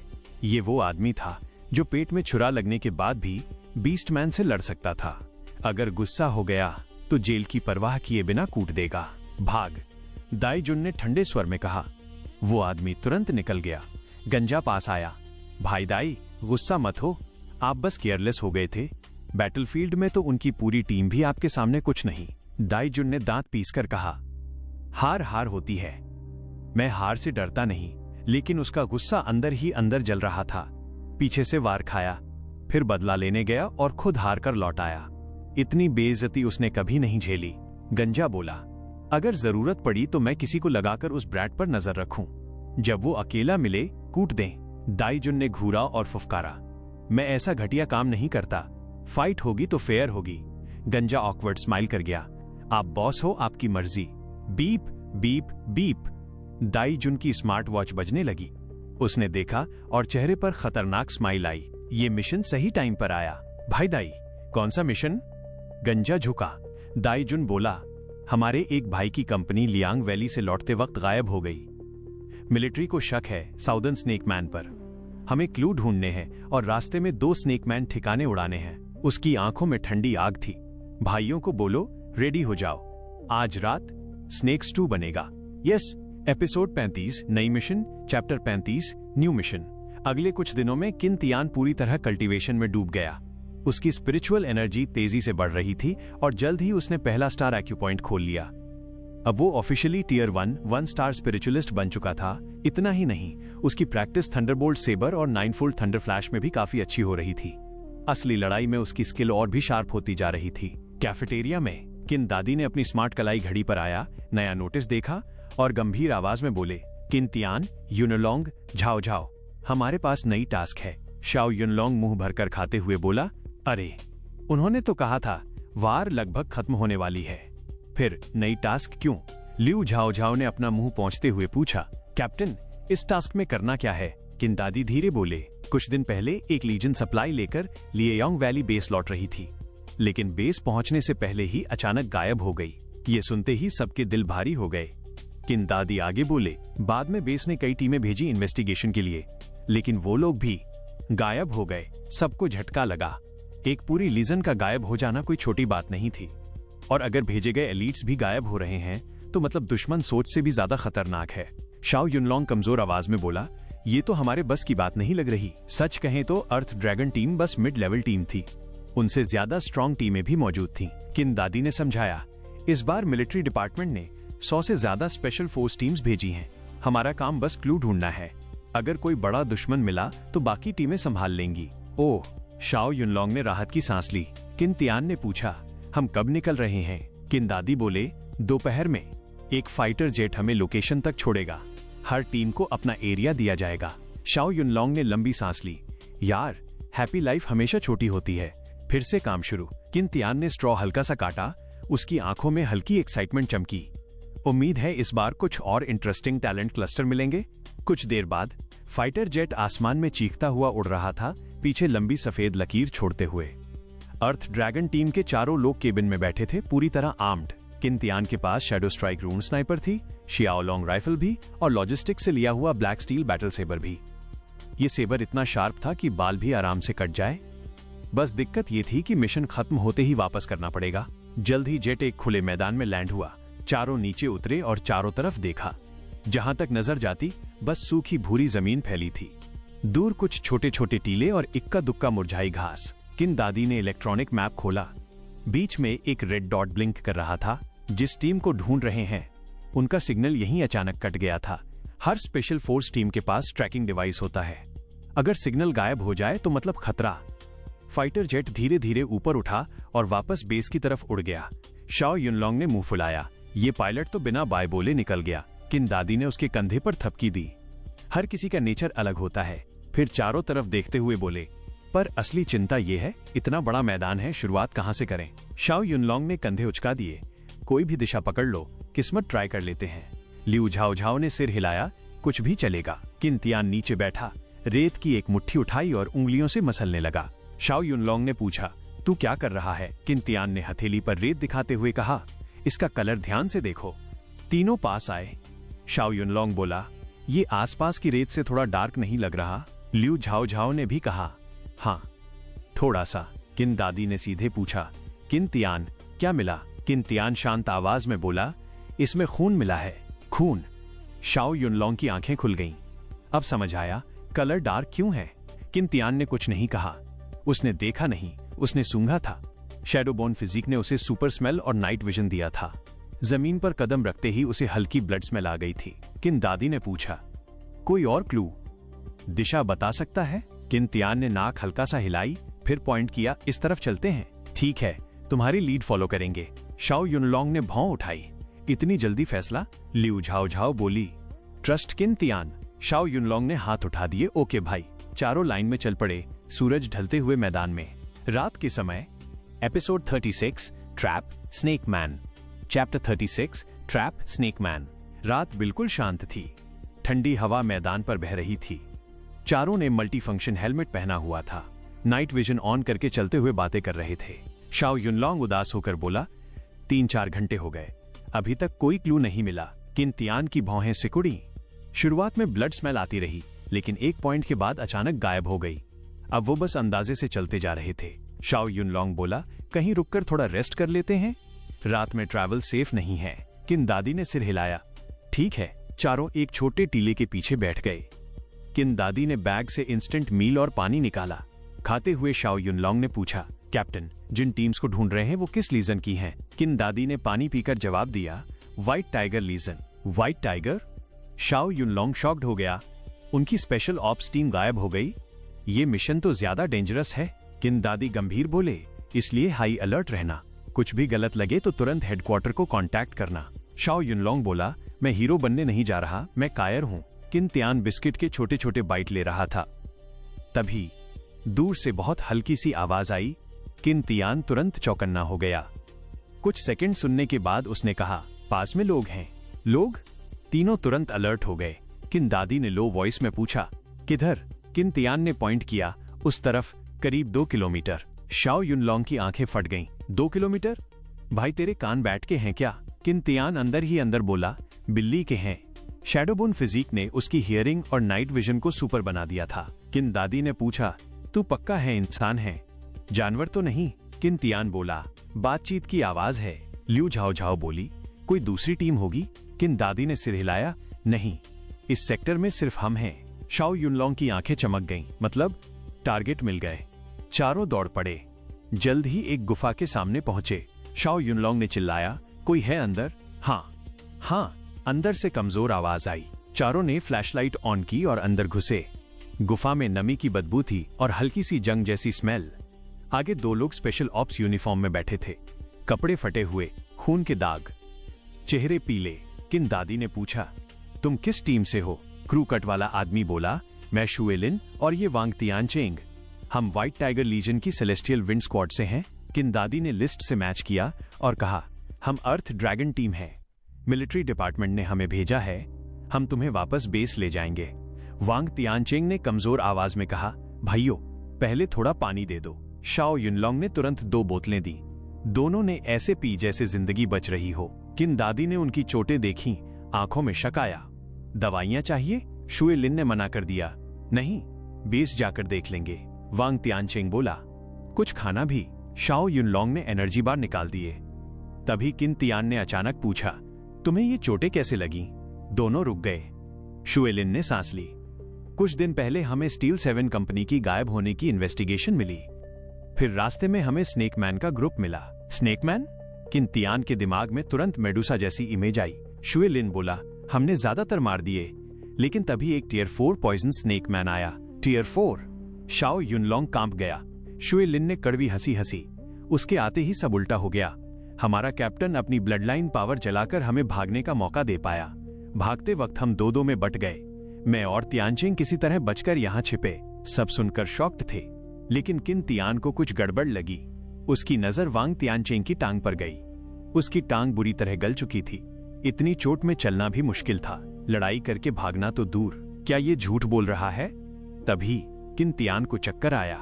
ये वो आदमी था जो पेट में छुरा लगने के बाद भी बीस्टमैन से लड़ सकता था। अगर गुस्सा हो गया तो जेल की परवाह किए बिना कूट देगा। भाग, दाईजुन ने ठंडे स्वर में कहा। वो आदमी तुरंत निकल गया। गंजा पास आया। भाई दाई, गुस्सा मत हो, आप बस केयरलेस हो गए थे। बैटलफील्ड में तो उनकी पूरी टीम भी आपके सामने कुछ नहीं। दाईजुन ने दांत पीसकर कहा। हार हार होती है। मैं हार से डरता नहीं, लेकिन उसका गुस्सा अंदर ही अंदर जल रहा था। पीछे से वार खाया, फिर बदला लेने गया और खुद हार कर लौट आया। इतनी बेइज्जती उसने कभी नहीं झेली। गंजा बोला, अगर जरूरत पड़ी तो मैं किसी को लगाकर उस ब्रैट पर नजर रखूं। जब वो अकेला मिले कूट दें। दाईजुन ने घूरा और फुफकारा, मैं ऐसा घटिया काम नहीं करता। फाइट होगी तो फेयर होगी। गंजा ऑकवर्ड स्माइल कर गया। आप बॉस हो, आपकी मर्जी। Beep beep beep. दाईजुन की स्मार्ट वॉच बजने लगी। उसने देखा और चेहरे पर खतरनाक स्माइल आई। ये मिशन सही टाइम पर आया। भाई दाई, कौन सा मिशन? गंजा झुका। दाईजुन बोला, हमारे एक भाई की कंपनी लियांग वैली से लौटते वक्त गायब हो गई। मिलिट्री को शक है साउदर्न स्नेक मैन पर। हमें क्लू ढूंढने हैं और रास्ते में 2 स्नेकमैन ठिकाने उड़ाने हैं। उसकी आंखों में ठंडी आग थी। भाइयों को बोलो, रेडी हो जाओ, आज रात स्नेक्स 2 बनेगा। यस। एपिसोड 35 नई मिशन, चैप्टर 35 न्यू मिशन। अगले कुछ दिनों में किन तियान पूरी तरह कल्टीवेशन में डूब गया। उसकी स्पिरिचुअल एनर्जी तेजी से बढ़ रही थी और जल्द ही उसने पहला स्टार एक्यूपॉइंट खोल लिया। अब वो ऑफिशियली टियर 1 स्टार स्पिरिचुअलिस्ट बन चुका था। इतना ही नहीं, उसकी प्रैक्टिस थंडरबोल्ट सेबर और 9-फोल्ड थंडर फ्लैश में भी काफी अच्छी हो रही थी। असली लड़ाई में उसकी स्किल और भी शार्प होती जा रही थी। कैफेटेरिया में किन दादी ने अपनी स्मार्ट कलाई घड़ी पर आया नया नोटिस देखा और गंभीर आवाज में बोले, किन तियान, यूनलोंग, झाओ झाओ, हमारे पास नई टास्क है। शाओ यूनलोंग मुंह भरकर खाते हुए बोला, अरे, उन्होंने तो कहा था वार लगभग खत्म होने वाली है, फिर नई टास्क क्यों? लिu झाओ झाओ ने अपना मुंह पोंछते हुए पूछा, कैप्टन, इस टास्क में करना क्या है? किन दादी धीरे बोले, कुछ दिन पहले एक लीजन सप्लाई लेकर लिएयोंग वैली बेस लौट रही थी, लेकिन बेस पहुंचने से पहले ही अचानक गायब हो गई। ये सुनते ही सबके दिल भारी हो गए। किन दादी आगे बोले, बाद में बेस ने कई टीमें भेजी इन्वेस्टिगेशन के लिए, लेकिन वो लोग भी गायब हो गए। सबको झटका लगा। एक पूरी लीजन का गायब हो जाना कोई छोटी बात नहीं थी, और अगर भेजे गए एलीट्स भी गायब हो रहे हैं तो मतलब दुश्मन सोच से भी ज्यादा खतरनाक है। शाओ यूनलोंग कमजोर आवाज में बोला, ये तो हमारे बस की बात नहीं लग रही। सच कहें तो अर्थ ड्रैगन टीम बस मिड लेवल टीम थी, उनसे ज्यादा स्ट्रॉन्ग टीमें भी मौजूद थीं। किन दादी ने समझाया, इस बार मिलिट्री डिपार्टमेंट ने 100 से ज्यादा स्पेशल फोर्स टीम्स भेजी हैं। हमारा काम बस क्लू ढूंढना है। अगर कोई बड़ा दुश्मन मिला तो बाकी टीमें संभाल लेंगी। ओह, शाओ यूनलोंग ने राहत की सांस ली। किन तियान ने पूछा, हम कब निकल रहे हैं? किन दादी बोले, दोपहर में। एक फाइटर जेट हमें लोकेशन तक छोड़ेगा। हर टीम को अपना एरिया दिया जाएगा। शाओ यूनलोंग ने लंबी सांस ली। यार, हैप्पी लाइफ हमेशा छोटी होती है। फिर से काम शुरू। किन तियान ने स्ट्रॉ हल्का सा काटा। उसकी आंखों में हल्की एक्साइटमेंट चमकी। उम्मीद है इस बार कुछ और इंटरेस्टिंग टैलेंट क्लस्टर मिलेंगे। कुछ देर बाद फाइटर जेट आसमान में चीखता हुआ उड़ रहा था, पीछे लंबी सफेद लकीर छोड़ते हुए। अर्थ ड्रैगन टीम के चारों लोग केबिन में बैठे थे, पूरी तरह आर्म्ड। किन तियान के पास शैडो स्ट्राइक रून स्नाइपर थी, शियाओ लॉन्ग राइफल भी, और लॉजिस्टिक से लिया हुआ ब्लैक स्टील बैटल सेबर भी। ये सेबर इतना शार्प था कि बाल भी आराम से कट जाए। बस दिक्कत ये थी कि मिशन खत्म होते ही वापस करना पड़ेगा। जल्द ही जेट एक खुले मैदान में लैंड हुआ। चारों नीचे उतरे और चारों तरफ देखा। जहां तक नजर जाती बस सूखी भूरी जमीन फैली थी। दूर कुछ छोटे छोटे टीले और इक्का दुक्का मुरझाई घास। किन दादी ने इलेक्ट्रॉनिक मैप खोला। बीच में एक रेड डॉट ब्लिंक कर रहा था। जिस टीम को ढूंढ रहे हैं उनका सिग्नल यहीं अचानक कट गया था। हर स्पेशल फोर्स टीम के पास ट्रैकिंग डिवाइस होता है। अगर सिग्नल गायब हो जाए तो मतलब खतरा। फाइटर जेट धीरे धीरे ऊपर उठा और वापस बेस की तरफ उड़ गया। शाओ यूनलोंग ने मुंह फुलाया। ये पायलट तो बिना बाय बोले निकल गया। किन दादी ने उसके कंधे पर थपकी दी। हर किसी का नेचर अलग होता है। फिर चारों तरफ देखते हुए बोले, पर असली चिंता यह है, इतना बड़ा मैदान है, शुरुआत कहां से करें? शाओ यूनलोंग ने कंधे उचका दिए। कोई भी दिशा पकड़ लो, किस्मत ट्राई कर लेते हैं। लिu झाओ झाओ ने सिर हिलाया, कुछ भी चलेगा। किन तियान नीचे बैठा, रेत की एक मुट्ठी उठाई और उंगलियों से मसलने लगा। शाओ यूनलोंग ने पूछा, तू क्या कर रहा है? किन तियान ने हथेली पर रेत दिखाते हुए कहा, इसका कलर ध्यान से देखो। तीनों पास आए। शाओ यूनलोंग बोला, ये आसपास की रेत से थोड़ा डार्क नहीं लग रहा? लिu झाओ झाओ ने भी कहा, हाँ, थोड़ा सा। किन दादी ने सीधे पूछा, किन तियान, क्या मिला? किन तियान शांत आवाज में बोला, इसमें खून मिला है। खून? शाओ यूनलोंग की आंखें खुल गईं। अब समझ आया कलर डार्क क्यों है। किन तियान ने कुछ नहीं कहा। उसने देखा नहीं, उसने सूंघा था। शैडोबोन फिजिक ने उसे सुपर स्मेल और नाइट विजन दिया था। जमीन पर कदम रखते ही उसे हल्की ब्लड स्मेल आ गई थी। किन दादी ने पूछा, कोई और क्लू? दिशा बता सकता है? किन तियान ने नाक हल्का सा हिलाई, फिर पॉइंट किया, इस तरफ चलते हैं। ठीक है, तुम्हारी लीड फॉलो करेंगे। शाओ यूनलोंग ने भौं उठाई। इतनी जल्दी फैसला? लिu झाओ झाओ बोली। ट्रस्ट किन तियान। शाओ यूनलोंग ने हाथ उठा दिए। ओके भाई। चारों लाइन में चल पड़े, सूरज ढलते हुए मैदान में। रात के समय। Episode 36 trap snake man, chapter 36 trap snake man. रात बिल्कुल शांत थी। ठंडी हवा मैदान पर बह रही थी। चारों ने मल्टी फंक्शन हेलमेट पहना हुआ था। नाइट विजन ऑन करके चलते हुए बातें कर रहे थे। शाओ यूनलोंग उदास होकर बोला, 3-4 घंटे हो गए, अभी तक कोई क्लू नहीं मिला। किन तियान की भौहें सिकुड़ी। शुरुआत में ब्लड स्मेल आती रही, लेकिन एक पॉइंट के बाद अचानक गायब हो गई। अब वो बस अंदाजे से चलते जा रहे थे। शाओ युनलोंग बोला, कहीं रुककर थोड़ा रेस्ट कर लेते हैं, रात में ट्रैवल सेफ नहीं है। किन दादी ने सिर हिलाया। ठीक है। चारों एक छोटे टीले के पीछे बैठ गए। किन दादी ने बैग से इंस्टेंट मील और पानी निकाला। खाते हुए शाओ युनलोंग ने पूछा, कैप्टन, जिन टीम्स को ढूंढ रहे हैं वो किस लीजन की हैं? किन दादी ने पानी पीकर जवाब दिया, white tiger legion. White tiger? Shao Yunlong shocked हो गया। उनकी स्पेशल ऑप्स टीम गायब हो गई। ये मिशन तो ज्यादा डेंजरस है। किन दादी गंभीर बोले, इसलिए हाई अलर्ट रहना, कुछ भी गलत लगे तो तुरंत हेडक्वार्टर को कांटेक्ट करना। शाओ युनलोंग बोला, मैं हीरो बनने नहीं जा रहा, मैं कायर हूं। किन तियान बिस्किट के छोटे छोटे बाइट ले रहा था। तभी दूर से बहुत हल्की सी आवाज आई। किन तियान तुरंत चौकन्ना हो गया। कुछ सेकंड सुनने के बाद उसने कहा, पास में लोग हैं। लोग? तीनों तुरंत अलर्ट हो गए। किन दादी ने लो वॉइस में पूछा, किधर? किन तियान ने पॉइंट किया, उस तरफ, करीब 2 किलोमीटर। शाओ युनलोंग की आंखें फट गईं। 2 किलोमीटर? भाई तेरे कान बैठ के हैं क्या? किन तियान अंदर ही अंदर बोला, बिल्ली के हैं। शैडोबोन फिजिक ने उसकी हियरिंग और नाइट विजन को सुपर बना दिया था। किन दादी ने पूछा, तू पक्का है इंसान है, जानवर तो नहीं? किन तियान बोला, बातचीत की आवाज है। ल्यू झाओ झाओ बोली, कोई दूसरी टीम होगी? किन दादी ने सिर हिलाया, नहीं, इस सेक्टर में सिर्फ हम हैं। शाओ युनलोंग की आंखें चमक गईं, मतलब टारगेट मिल गए। चारों दौड़ पड़े। जल्द ही एक गुफा के सामने पहुंचे। शाओ युनलोंग ने चिल्लाया, कोई है अंदर? हाँ, अंदर से कमजोर आवाज आई। चारों ने फ्लैशलाइट ऑन की और अंदर घुसे। गुफा में नमी की बदबू थी और हल्की सी जंग जैसी स्मेल। आगे 2 लोग स्पेशल ऑप्स यूनिफॉर्म में बैठे थे, कपड़े फटे हुए, खून के दाग, चेहरे पीले। किन दादी ने पूछा, तुम किस टीम से हो? क्रू कट वाला आदमी बोला, मैं शुएलिन और ये वांग तियानचेंग, हम व्हाइट टाइगर लीजन की सेलेस्टियल विंड स्क्वाड से हैं। किन दादी ने लिस्ट से मैच किया और कहा, हम अर्थ ड्रैगन टीम हैं, मिलिट्री डिपार्टमेंट ने हमें भेजा है, हम तुम्हें वापस बेस ले जाएंगे। वांग तियानचेंग ने कमजोर आवाज में कहा, भाइयों, पहले थोड़ा पानी दे दो। शाओ युनलोंग ने तुरंत 2 बोतलें दी। दोनों ने ऐसे पी जैसे जिंदगी बच रही हो। किन दादी ने उनकी चोटें देखी, आंखों में शक आया। दवाइयां चाहिए? शुएलिन ने मना कर दिया, नहीं, बेस जाकर देख लेंगे। वांग तियानचेंग बोला, कुछ खाना भी? शाओ युनलोंग ने एनर्जी बार निकाल दिए। तभी किन तियान ने अचानक पूछा, तुम्हें ये चोटें कैसे लगी? दोनों रुक गए। शुएलिन ने सांस ली। कुछ दिन पहले हमें स्टील 7 कंपनी की गायब होने की इन्वेस्टिगेशन मिली। फिर रास्ते में हमें स्नेकमैन का ग्रुप मिला। स्नेकमैन? किन तियान के दिमाग में तुरंत मेडुसा जैसी इमेज आई। शुएलिन बोला, हमने ज्यादातर मार दिए, लेकिन तभी एक टियर 4 पॉइजन स्नेकमैन आया। टियर 4? शाओ युनलोंग कांप गया। शुएलिन ने कड़वी हंसी हंसी। उसके आते ही सब उल्टा हो गया। हमारा कैप्टन अपनी ब्लडलाइन पावर जलाकर हमें भागने का मौका दे पाया। भागते वक्त हम 2-2 में बट गए। मैं और तियानचेंग किसी तरह बचकर यहाँ छिपे। सब सुनकर शॉक्ड थे, लेकिन किन तियान को कुछ गड़बड़ लगी। उसकी नजर वांग तियानचेंग की टांग पर गई। उसकी टांग बुरी तरह गल चुकी थी। इतनी चोट में चलना भी मुश्किल था, लड़ाई करके भागना तो दूर। क्या ये झूठ बोल रहा है? तभी किन तियान को चक्कर आया।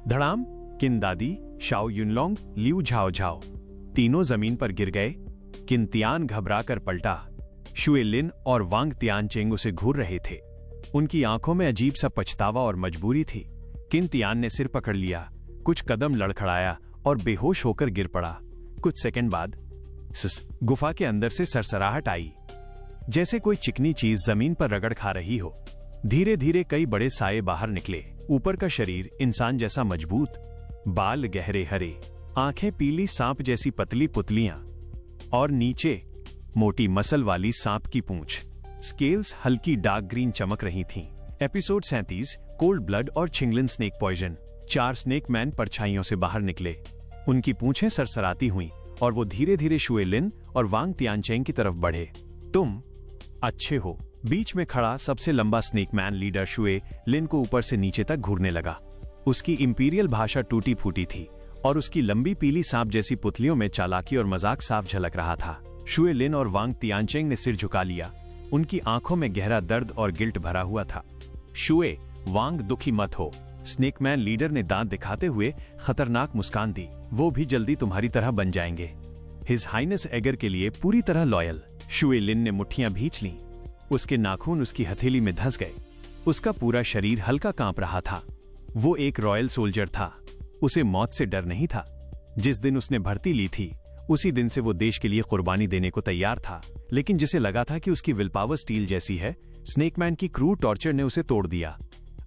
धड़ाम! किन दादी, शाओ युनलोंग, ल्यू झाओ झाओ तीनों जमीन पर गिर गए। किन तियान घबराकर पलटा। शुएलिन और वांग तियानचेंग उसे घूर रहे थे। उनकी आंखों में अजीब सा पछतावा और मजबूरी थी। किन तियान ने सिर पकड़ लिया, कुछ कदम लड़खड़ाया और बेहोश होकर गिर पड़ा। कुछ सेकंड बाद गुफा के अंदर से सरसराहट आई, जैसे कोई चिकनी चीज जमीन पर रगड़ खा रही हो। धीरे धीरे कई बड़े साये बाहर निकले। ऊपर का शरीर इंसान जैसा मजबूत, बाल गहरे हरे, आंखें पीली सांप जैसी पतली पुतलियां, और नीचे मोटी मसल वाली सांप की पूंछ। स्केल्स हल्की डार्क ग्रीन चमक रही थीं। एपिसोड 37, कोल्ड ब्लड और छिंगलिन स्नेक पॉइजन। 4 स्नेक मैन परछाइयों से बाहर निकले। उनकी पूंछें सरसराती हुईं और वो धीरे धीरे शुएलिन और वांग तियानचेंग की तरफ बढ़े। तुम अच्छे हो। बीच में खड़ा सबसे लंबा स्नेकमैन लीडर शुएलिन को ऊपर से नीचे तक घूरने लगा। उसकी इंपीरियल भाषा टूटी फूटी थी और उसकी लंबी पीली सांप जैसी पुतलियों में चालाकी और मजाक साफ झलक रहा था। शुएलिन और वांग तियानचेंग ने सिर झुका लिया। उनकी आंखों में गहरा दर्द और गिल्ट भरा हुआ था। शुए, वांग, दुखी मत हो, स्नेकमैन लीडर ने दांत दिखाते हुए खतरनाक मुस्कान दी। वो भी जल्दी तुम्हारी तरह बन जाएंगे। हिज हाइनेस एगर के लिए पूरी तरह लॉयल। शुएलिन ने मुट्ठियां भींच लीं। उसके नाखून उसकी हथेली में धंस गए। उसका पूरा शरीर हल्का कांप रहा था। वो एक रॉयल सोल्जर था। उसे मौत से डर नहीं था। जिस दिन उसने भर्ती ली थी उसी दिन से वो देश के लिए कुर्बानी देने को तैयार था। लेकिन जिसे लगा था कि उसकी विल पावर स्टील जैसी है, स्नेकमैन की क्रूर टॉर्चर ने उसे तोड़ दिया।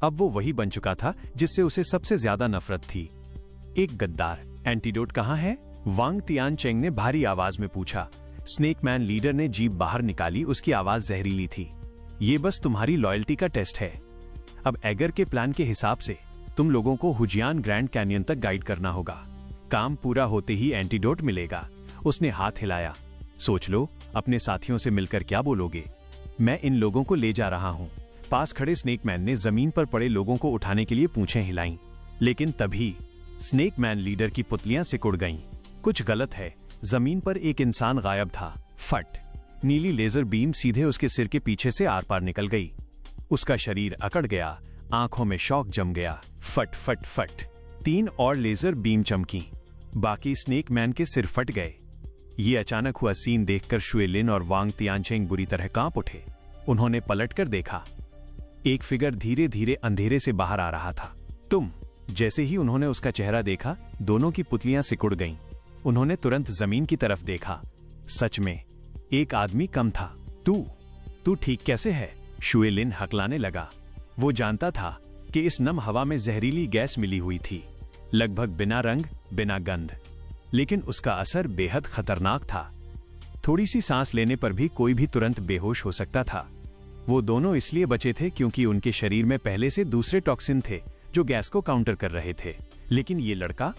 अब वो वही बन चुका था जिससे उसे सबसे ज्यादा नफरत थी, एक गद्दार। एंटीडोट कहाँ है? वांग तियानचेंग ने भारी आवाज में पूछा। स्नेकमैन लीडर ने जीभ बाहर निकाली। उसकी आवाज जहरीली थी। ये बस तुम्हारी लॉयल्टी का टेस्ट है। अब एगर के प्लान के हिसाब से तुम लोगों को हुजियान ग्रैंड कैनियन तक गाइड करना होगा। काम पूरा होते ही एंटीडोट मिलेगा। उसने हाथ हिलाया। सोच लो अपने साथियों से मिलकर क्या बोलोगे। मैं इन लोगों को ले जा रहा हूं। पास खड़े स्नेकमैन ने जमीन पर पड़े लोगों को उठाने के लिए पूंछें हिलाईं। लेकिन तभी स्नेकमैन लीडर की पुतलियां सिकुड़ गईं। कुछ गलत है। जमीन पर एक इंसान गायब था। फट! नीली लेजर बीम सीधे उसके सिर के पीछे से आर पार निकल गई। उसका शरीर अकड़ गया। आंखों में शौक जम गया। फट फट फट! 3 और लेजर बीम चमकी। बाकी स्नेकमैन के सिर फट गए। ये अचानक हुआ सीन देखकर शुए लिन और वांग तियानचेंग बुरी तरह कांप उठे। उन्होंने पलटकर देखा। एक फिगर धीरे धीरे अंधेरे से बाहर आ रहा था। तुम! जैसे ही उन्होंने उसका चेहरा देखा, दोनों की पुतलियां सिकुड़ गईं। उन्होंने तुरंत जमीन की तरफ देखा। सच में एक आदमी कम था। तू ठीक कैसे है? शुए लिन हकलाने लगा। वो जानता था कि इस नम हवा में जहरीली गैस मिली हुई थी, लगभग बिना रंग, बिना गंध। लेकिन उसका असर बेहद खतरनाक था। थोड़ी सी सांस लेने पर भी कोई भी तुरंत बेहोश हो सकता था। वो दोनों इसलिए बचे थे क्योंकि उनके शरीर में पहले से दूसरे टॉक्सिन थे जो गैस को काउंटर कर रहे थे। लेकिन ये लड़का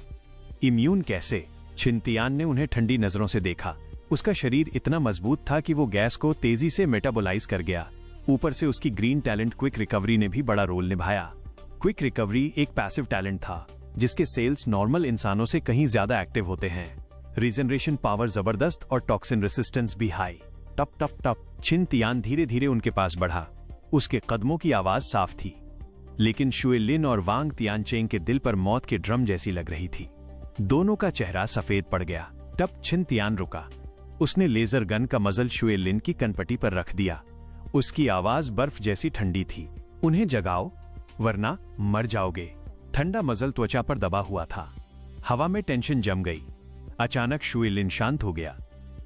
इम्यून कैसे? छिंतियान ने उन्हें ठंडी नजरों से देखा। उसका शरीर इतना मजबूत था कि वो गैस को तेजी से मेटाबोलाइज कर गया। ऊपर से उसकी ग्रीन टैलेंट क्विक रिकवरी ने भी बड़ा रोल निभाया। क्विक रिकवरी एक पैसिव टैलेंट था जिसके सेल्स नॉर्मल इंसानों से कहीं ज्यादा एक्टिव होते हैं। रीजनरेशन पावर जबरदस्त और टॉक्सिन रेसिस्टेंस भी हाई। टप टप टप! छिंतियान धीरे धीरे उनके पास बढ़ा। उसके कदमों की आवाज साफ थी, लेकिन शुए लिन और वांग तियानचेंग के दिल पर मौत के ड्रम जैसी लग रही थी। दोनों का चेहरा सफेद पड़ गया। तब छिंतियान रुका। उसने लेजर गन का मजल शुए लिन की कनपटी पर रख दिया। उसकी आवाज बर्फ जैसी ठंडी थी। उन्हें जगाओ वरना मर जाओगे। ठंडा मजल त्वचा पर दबा हुआ था। हवा में टेंशन जम गई। अचानक शुए लिन शांत हो गया।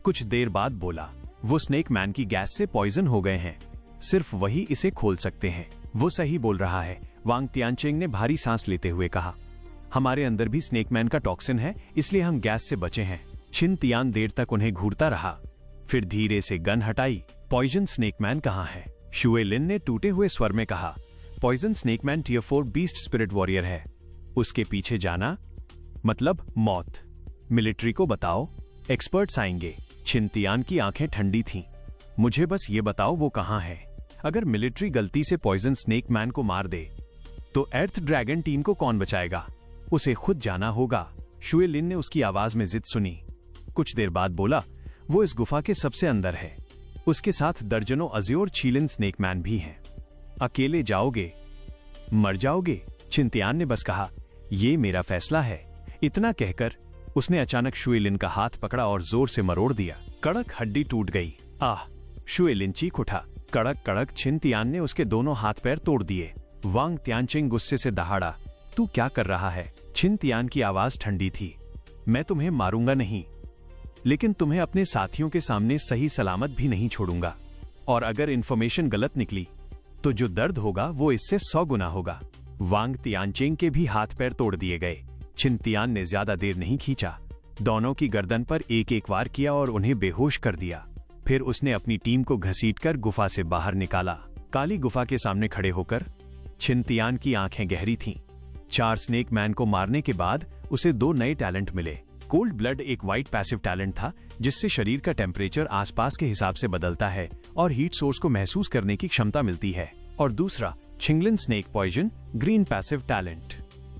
कुछ देर बाद बोला, वो स्नेक मैन की गैस से पॉइजन हो गए हैं। सिर्फ वही इसे खोल सकते हैं। वो सही बोल रहा है, वांग तियानचेंग ने भारी सांस लेते हुए कहा। हमारे अंदर भी स्नेकमैन का टॉक्सिन है, इसलिए हम गैस से बचे हैं। छिंतियान देर तक उन्हें घूरता रहा, फिर धीरे से गन हटाई। पॉइजन स्नेकमैन कहाँ है? शुए लिन ने टूटे हुए स्वर में कहा। Poison snakeman tier 4 beast spirit warrior है। उसके पीछे जाना मतलब मौत। मिलिट्री को बताओ, एक्सपर्ट्स आएंगे। छिंतियान की आंखें ठंडी थीं। मुझे बस ये बताओ वो कहाँ है। अगर मिलिट्री गलती से पॉइजन स्नेकमैन को मार दे तो अर्थ ड्रैगन टीम को कौन बचाएगा? उसे खुद जाना होगा। शुए लिन ने उसकी आवाज में जिद सुनी। कुछ देर बाद बोला, वो इस गुफा के सबसे अंदर है। उसके साथ दर्जनों अज़्योर छीलिन स्नेकमैन भी हैं। अकेले जाओगे मर जाओगे। छिंतियान ने बस कहा, ये मेरा फैसला है। इतना कहकर उसने अचानक शुए लिन का हाथ पकड़ा और जोर से मरोड़ दिया। कड़क हड्डी टूट गई। आह! शुए लिन चीख उठा। कड़क कड़क! छिंतियान ने उसके दोनों हाथ पैर तोड़ दिए। वांग तियानचेंग गुस्से से दहाड़ा, तू क्या कर रहा है? छिंतियान की आवाज ठंडी थी। मैं तुम्हें मारूंगा नहीं, लेकिन तुम्हें अपने साथियों के सामने सही सलामत भी नहीं छोड़ूंगा। और अगर इंफॉर्मेशन गलत निकली तो जो दर्द होगा वो इससे 100 गुना होगा। वांग तियानचेंग के भी हाथ पैर तोड़ दिए गए। छिंतियान ने ज्यादा देर नहीं खींचा। दोनों की गर्दन पर एक एक वार किया और उन्हें बेहोश कर दिया। फिर उसने अपनी टीम को घसीटकर गुफा से बाहर निकाला। काली गुफा के सामने खड़े होकर छिंतियान की आंखें गहरी थीं। 4 स्नेक मैन को मारने के बाद उसे 2 नए टैलेंट मिले। कोल्ड ब्लड एक वाइट पैसिव टैलेंट था जिससे शरीर का टेम्परेचर आसपास के हिसाब से बदलता है और हीट सोर्स को महसूस करने की क्षमता मिलती है। और दूसरा Qinglin snake poison green passive talent,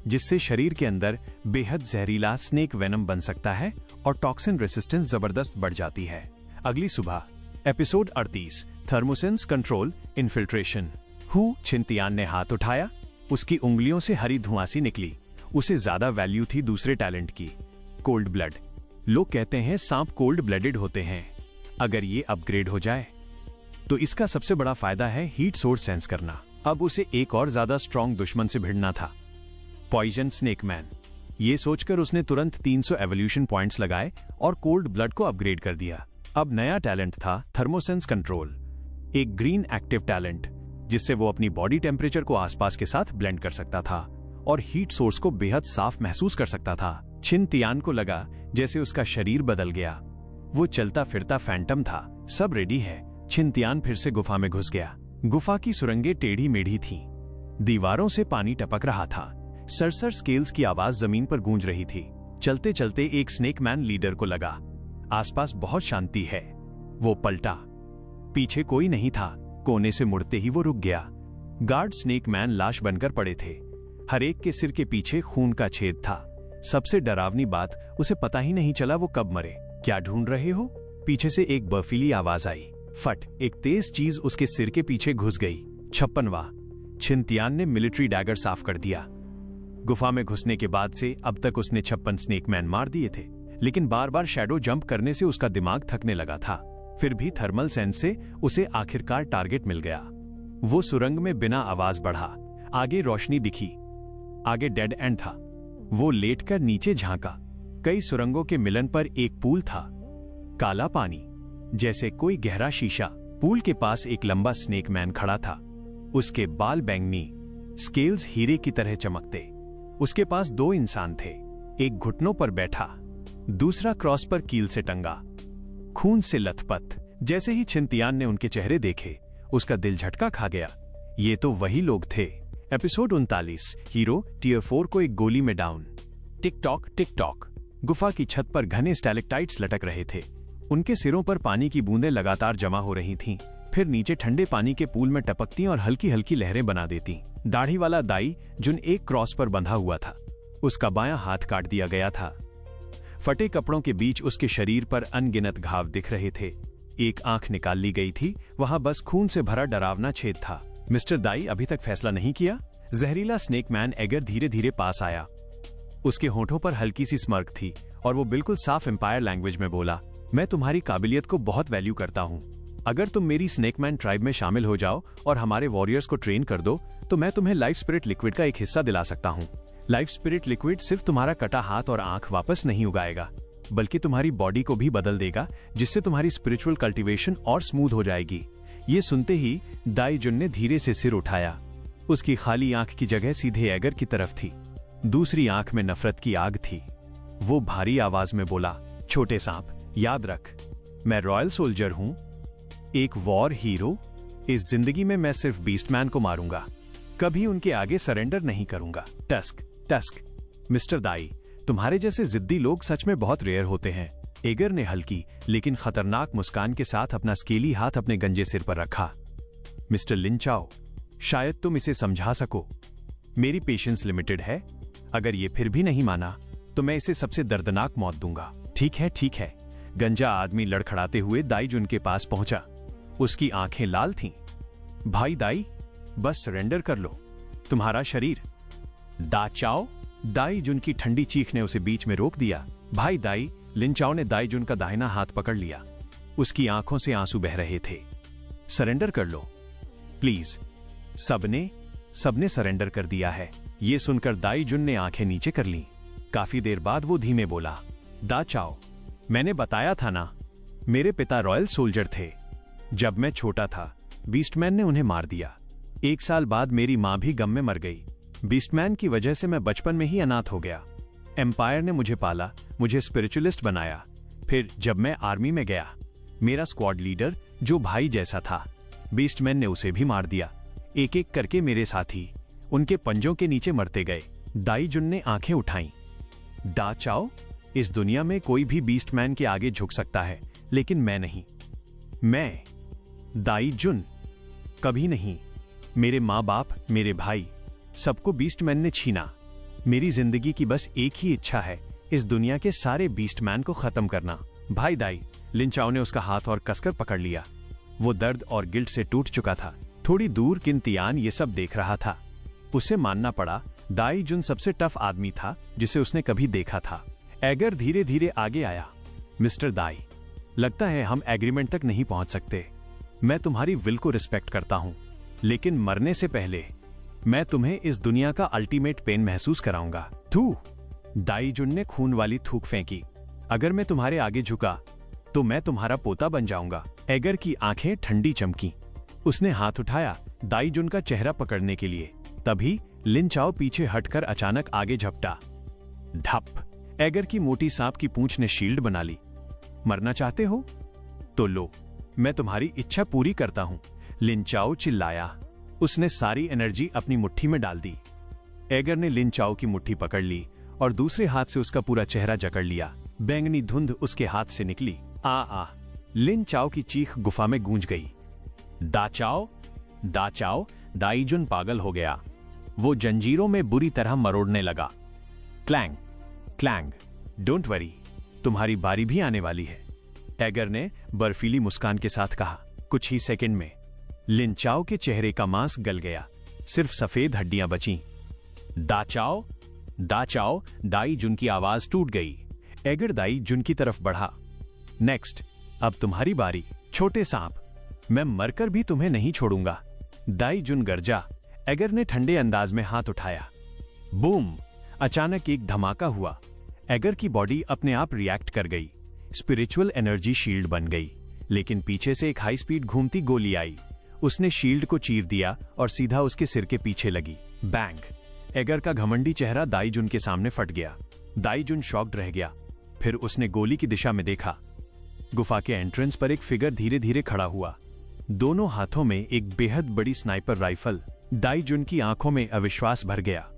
जिससे शरीर के अंदर बेहद जहरीला स्नेक वेनम बन सकता है और टॉक्सिन रेसिस्टेंस जबरदस्त बढ़ जाती है। अगली सुबह एपिसोड 38 थर्मोसेंस कंट्रोल इन्फिल्ट्रेशन। छिंतियान ने हाथ उठाया। उसकी उंगलियों से हरी धुआंसी निकली। उसे ज्यादा वैल्यू थी दूसरे टैलेंट की, कोल्ड ब्लड। लोग कहते हैं सांप कोल्ड ब्लडेड होते हैं। अगर ये अपग्रेड हो जाए तो इसका सबसे बड़ा फायदा है हीट सोर्स सेंस करना। अब उसे एक और ज्यादा स्ट्रॉन्ग दुश्मन से भिड़ना था, पॉइजन स्नेक मैन। ये सोचकर उसने तुरंत 300 एवोल्यूशन पॉइंट्स लगाए और कोल्ड ब्लड को अपग्रेड कर दिया। अब नया टैलेंट था थर्मोसेंस कंट्रोल, एक ग्रीन एक्टिव टैलेंट जिससे वो अपनी बॉडी टेम्परेचर को आसपास के साथ ब्लेंड कर सकता था और हीट सोर्स को बेहद साफ महसूस कर सकता था। छिन तियान को लगा जैसे उसका शरीर बदल गया। वो चलता फिरता फैंटम था। सब रेडी है। छिन तियान फिर से गुफा में घुस गया। गुफा की सुरंगें टेढ़ी मेढ़ी थीं। दीवारों से पानी टपक रहा था। सरसर स्केल्स की आवाज जमीन पर गूंज रही थी। चलते चलते एक स्नेक मैन लीडर को लगा आसपास बहुत शांति है। वो पलटा, पीछे कोई नहीं था। कोने से मुड़ते ही वो रुक गया। गार्ड स्नेक मैन लाश बनकर पड़े थे। हर एक के सिर के पीछे खून का छेद था। सबसे डरावनी बात, उसे पता ही नहीं चला वो कब मरे। क्या ढूंढ रहे हो? पीछे से एक बर्फीली आवाज आई। फट, एक तेज चीज उसके सिर के पीछे घुस गई। 56वां। छिन तियान ने मिलिट्री डैगर साफ कर दिया। गुफा में घुसने के बाद से अब तक उसने 56 स्नेक मैन मार दिए थे, लेकिन बार बार शैडो जंप करने से उसका दिमाग थकने लगा था। फिर भी थर्मल सेंस से उसे आखिरकार टारगेट मिल गया। वो सुरंग में बिना आवाज बढ़ा। आगे रोशनी दिखी, आगे डेड एंड था। वो लेटकर नीचे झांका। कई सुरंगों के मिलन पर एक पूल था। काला पानी, जैसे कोई गहरा शीशा। पूल के पास एक लंबा स्नेक मैन खड़ा था। उसके बाल बैंगनी, स्केल्स हीरे की तरह चमकते। उसके पास 2 इंसान थे, एक घुटनों पर बैठा, दूसरा क्रॉस पर कील से टंगा, खून से लथपथ। जैसे ही छिन तियान ने उनके चेहरे देखे, उसका दिल झटका खा गया। ये तो वही लोग थे। एपिसोड 39। हीरो टियर 4 को एक गोली में डाउन। Tick tock. गुफा की छत पर घने स्टैलेक्टाइट्स लटक रहे थे। उनके सिरों पर पानी की बूंदें लगातार जमा हो रही थीं, फिर नीचे ठंडे पानी के पूल में टपकती और हल्की हल्की लहरें बना देती। दाढ़ी वाला दाई जुन एक क्रॉस पर बंधा हुआ था, उसका बायां हाथ काट दिया गया था। फटे कपड़ों के बीच उसके शरीर पर अनगिनत घाव दिख रहे थे। एक आंख निकाल ली गई थी, वहां बस खून से भरा डरावना छेद था। मिस्टर दाई, अभी तक फैसला नहीं किया? जहरीला स्नेक मैन एगर धीरे धीरे पास आया। उसके होठों पर हल्की सी स्मर्क थी और वो बिल्कुल साफ एम्पायर लैंग्वेज में बोला, मैं तुम्हारी काबिलियत को बहुत वैल्यू करता हूँ। अगर तुम मेरी स्नेकमैन ट्राइब में शामिल हो जाओ और हमारे वॉरियर्स को ट्रेन कर दो, तो मैं तुम्हें लाइफ स्पिरिट लिक्विड का एक हिस्सा दिला सकता हूँ। लाइफ स्पिरिट लिक्विड सिर्फ तुम्हारा कटा हाथ और आंख वापस नहीं उगाएगा, बल्कि तुम्हारी बॉडी को भी बदल देगा, जिससे तुम्हारी स्पिरिचुअल कल्टीवेशन और स्मूथ हो जाएगी। ये सुनते ही दाई जुन ने धीरे से सिर उठाया। उसकी खाली आंख की जगह सीधे एगर की तरफ थी। दूसरी आंख में नफरत की आग थी। वो भारी आवाज में बोला, छोटे सांप, याद रख, मैं रॉयल सोल्जर हूं, एक वॉर हीरो। इस जिंदगी में मैं सिर्फ बीस्टमैन को मारूंगा, कभी उनके आगे सरेंडर नहीं करूंगा। टस्क। मिस्टर दाई, तुम्हारे जैसे जिद्दी लोग सच में बहुत रेयर होते हैं। एगर ने हल्की लेकिन खतरनाक मुस्कान के साथ अपना स्केली हाथ अपने गंजे सिर पर रखा। मिस्टर लिन चाओ, शायद तुम इसे समझा सको। मेरी पेशेंस लिमिटेड है। अगर ये फिर भी नहीं माना तो मैं इसे सबसे दर्दनाक मौत दूंगा। ठीक है। गंजा आदमी लड़खड़ाते हुए दाई जुन के पास पहुंचा। उसकी आंखें लाल थीं। भाई दाई, बस सरेंडर कर लो। तुम्हारा शरीर। दा चाओ। दाई जुन की ठंडी चीख ने उसे बीच में रोक दिया। भाई दाई। लिन चाओ ने दाई जुन का दाहिना हाथ पकड़ लिया। उसकी आंखों से आंसू बह रहे थे। सरेंडर कर लो प्लीज। सबने सरेंडर कर दिया है। ये सुनकर दाई जुन ने आंखें नीचे कर लीं। काफी देर बाद वो धीमे बोला, दा चाओ, मैंने बताया था ना, मेरे पिता रॉयल सोल्जर थे। जब मैं छोटा था, बीस्टमैन ने उन्हें मार दिया। 1 साल बाद मेरी मां भी गम में मर गई। बीस्टमैन की वजह से मैं बचपन में ही अनाथ हो गया। एम्पायर ने मुझे पाला, मुझे स्पिरिचुअलिस्ट बनाया। फिर जब मैं आर्मी में गया, मेरा स्क्वाड लीडर जो भाई जैसा था, बीस्टमैन ने उसे भी मार दिया। एक एक करके मेरे साथी उनके पंजों के नीचे मरते गए। दाई जुन ने आंखें उठाईं। दा चाओ, इस दुनिया में कोई भी बीस्टमैन के आगे झुक सकता है, लेकिन मैं नहीं। मैं दाई जुन कभी नहीं। मेरे माँ बाप, मेरे भाई, सबको बीस्टमैन ने छीना। मेरी जिंदगी की बस एक ही इच्छा है, इस दुनिया के सारे बीस्टमैन को खत्म करना। भाई दाई। लिन चाओ ने उसका हाथ और कसकर पकड़ लिया। वो दर्द और गिल्ट से टूट चुका था। थोड़ी दूर किन तियान ये सब देख रहा था। उसे मानना पड़ा, दाई जुन सबसे टफ आदमी था जिसे उसने कभी देखा था। एगर धीरे धीरे आगे आया। मिस्टर दाई, लगता है हम एग्रीमेंट तक नहीं पहुंच सकते। मैं तुम्हारी विल को रिस्पेक्ट करता हूं। लेकिन मरने से पहले मैं तुम्हें इस दुनिया का अल्टीमेट पेन महसूस कराऊंगा। थू। दाई जुन ने खून वाली थूक फेंकी। अगर मैं तुम्हारे आगे झुका तो मैं तुम्हारा पोता बन जाऊंगा। एगर की आंखें ठंडी चमकी। उसने हाथ उठाया दाई जुन का चेहरा पकड़ने के लिए। तभी लिन चाओ पीछे हटकर अचानक आगे झपटा। धप। एगर की मोटी सांप की पूंछ ने शील्ड बना ली। मरना चाहते हो तो लो, मैं तुम्हारी इच्छा पूरी करता हूं। लिन चाओ चिल्लाया। उसने सारी एनर्जी अपनी मुट्ठी में डाल दी। एगर ने लिन चाओ की मुट्ठी पकड़ ली और दूसरे हाथ से उसका पूरा चेहरा जकड़ लिया। बैंगनी धुंध उसके हाथ से निकली। आ। लिन चाओ की चीख गुफा में गूंज गई। दाचाओ, दाचाओ। दाई जुन पागल हो गया। वो जंजीरों में बुरी तरह मरोड़ने लगा। Clang, clang. डोंट वरी, तुम्हारी बारी भी आने वाली है, एगर ने बर्फीली मुस्कान के साथ कहा। कुछ ही सेकंड में लिन चाओ के चेहरे का मांस गल गया, सिर्फ सफेद हड्डियां बचीं। दाचाओ, दाचाओ। दाई जुन की आवाज टूट गई। एगर दाई जुन की तरफ बढ़ा। नेक्स्ट, अब तुम्हारी बारी, छोटे सांप। मैं मरकर भी तुम्हें नहीं छोड़ूंगा। दाई जुन गरजा। एगर ने ठंडे अंदाज में हाथ उठाया। बूम। अचानक एक धमाका हुआ। एगर की बॉडी अपने आप रिएक्ट कर गई। स्पिरिचुअल एनर्जी शील्ड बन गई, लेकिन पीछे से एक हाई स्पीड घूमती गोली आई। उसने शील्ड को चीर दिया और सीधा उसके सिर के पीछे लगी। बैंग। एगर का घमंडी चेहरा दाई जुन के सामने फट गया। दाई जुन शॉक्ड रह गया। फिर उसने गोली की दिशा में देखा। गुफा के एंट्रेंस पर एक फिगर धीरे धीरे खड़ा हुआ, दोनों हाथों में एक बेहद बड़ी स्नाइपर राइफल। दाई जुन की आंखों में अविश्वास भर गया।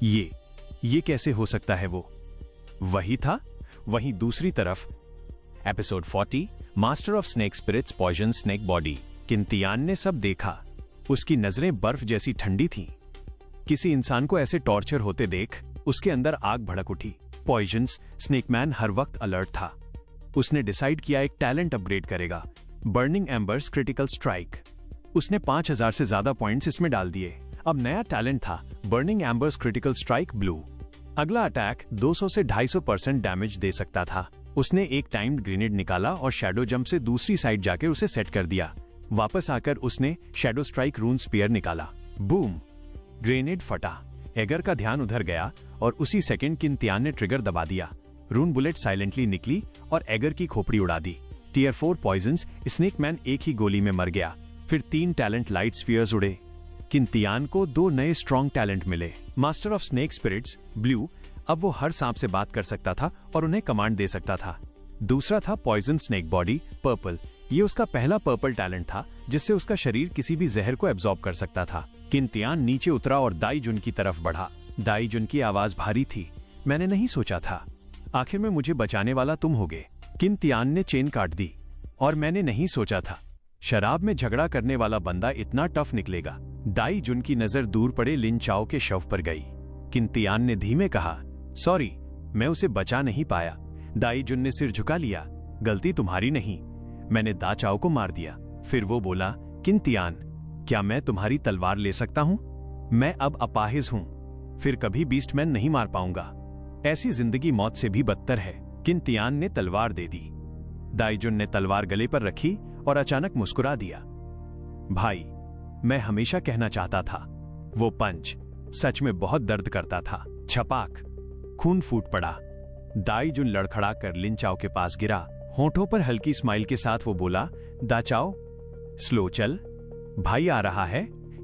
ये कैसे हो सकता है? वो वही था। वहीं दूसरी तरफ episode 40 master of snake spirits poison snake body. Kintian ने सब देखा। उसकी नजरें बर्फ जैसी ठंडी थीं। किसी इंसान को ऐसे टॉर्चर होते देख उसके अंदर आग भड़क उठी। पॉइजन्स स्नेकमैन हर वक्त अलर्ट था। उसने डिसाइड किया एक टैलेंट अपग्रेड करेगा, बर्निंग एम्बर्स क्रिटिकल स्ट्राइक। उसने 5000 से ज्यादा पॉइंट्स इसमें डाल दिए। अब नया टैलेंट था burning embers critical strike blue. अगला अटैक 200 से 250% डैमेज दे सकता था। उसने एक टाइम्ड ग्रेनेड निकाला और शैडो जंप से दूसरी साइड जाकर उसे सेट कर दिया। वापस आकर उसने शैडो स्ट्राइक रून स्पीयर निकाला। बूम। ग्रेनेड फटा। एगर का ध्यान उधर गया और उसी सेकंड किंतियान ने ट्रिगर दबा दिया। रून बुलेट साइलेंटली निकली और एगर की खोपड़ी उड़ा दी। टियर 4 पॉइजन्स स्नेकमैन एक ही गोली में मर गया। फिर 3 टैलेंट लाइट स्फीयर्स उड़े। किंतियान को 2 नए स्ट्रॉन्ग टैलेंट मिले। Master of snake spirits blue. अब वो हर सांप से बात कर सकता था और उन्हें कमांड दे सकता था। दूसरा था पॉइजन स्नेक बॉडी पर्पल। ये उसका पहला पर्पल टैलेंट था जिससे उसका शरीर किसी भी जहर को एब्जॉर्ब कर सकता था। किंतियान नीचे उतरा और दाई जुन की तरफ बढ़ा। दाई जुन की आवाज भारी थी। मैंने नहीं सोचा था, आखिर में मुझे बचाने वाला तुम होगे। किंतियान ने चेन काट दी। और मैंने नहीं सोचा था शराब में झगड़ा करने वाला बंदा इतना टफ निकलेगा। दाई जुन की नजर दूर पड़े लिन चाओ के शव पर गई। किंतियान ने धीमे कहा, सॉरी, मैं उसे बचा नहीं पाया। दाई जुन ने सिर झुका लिया। गलती तुम्हारी नहीं, मैंने दा चाओ को मार दिया। फिर वो बोला, किंतियान, क्या मैं तुम्हारी तलवार ले सकता हूं? मैं अब अपाहिज हूं, फिर कभी बीस्टमैन नहीं मार पाऊंगा। ऐसी जिंदगी मौत से भी बदतर है। किंतियान ने तलवार दे दी। दाई जुन ने तलवार गले पर रखी और अचानक मुस्कुरा दिया। भाई, मैं हमेशा कहना चाहता था। वो पंच सच में बहुत दर्द करता था। छपाक। खून फूट पड़ा। दाई जुन लड़खड़ा कर लिन चाओ के पास गिरा। होंठों पर हल्की स्माइल के साथ वो बोला, दा चाओ, स्लो चल, भाई आ रहा है।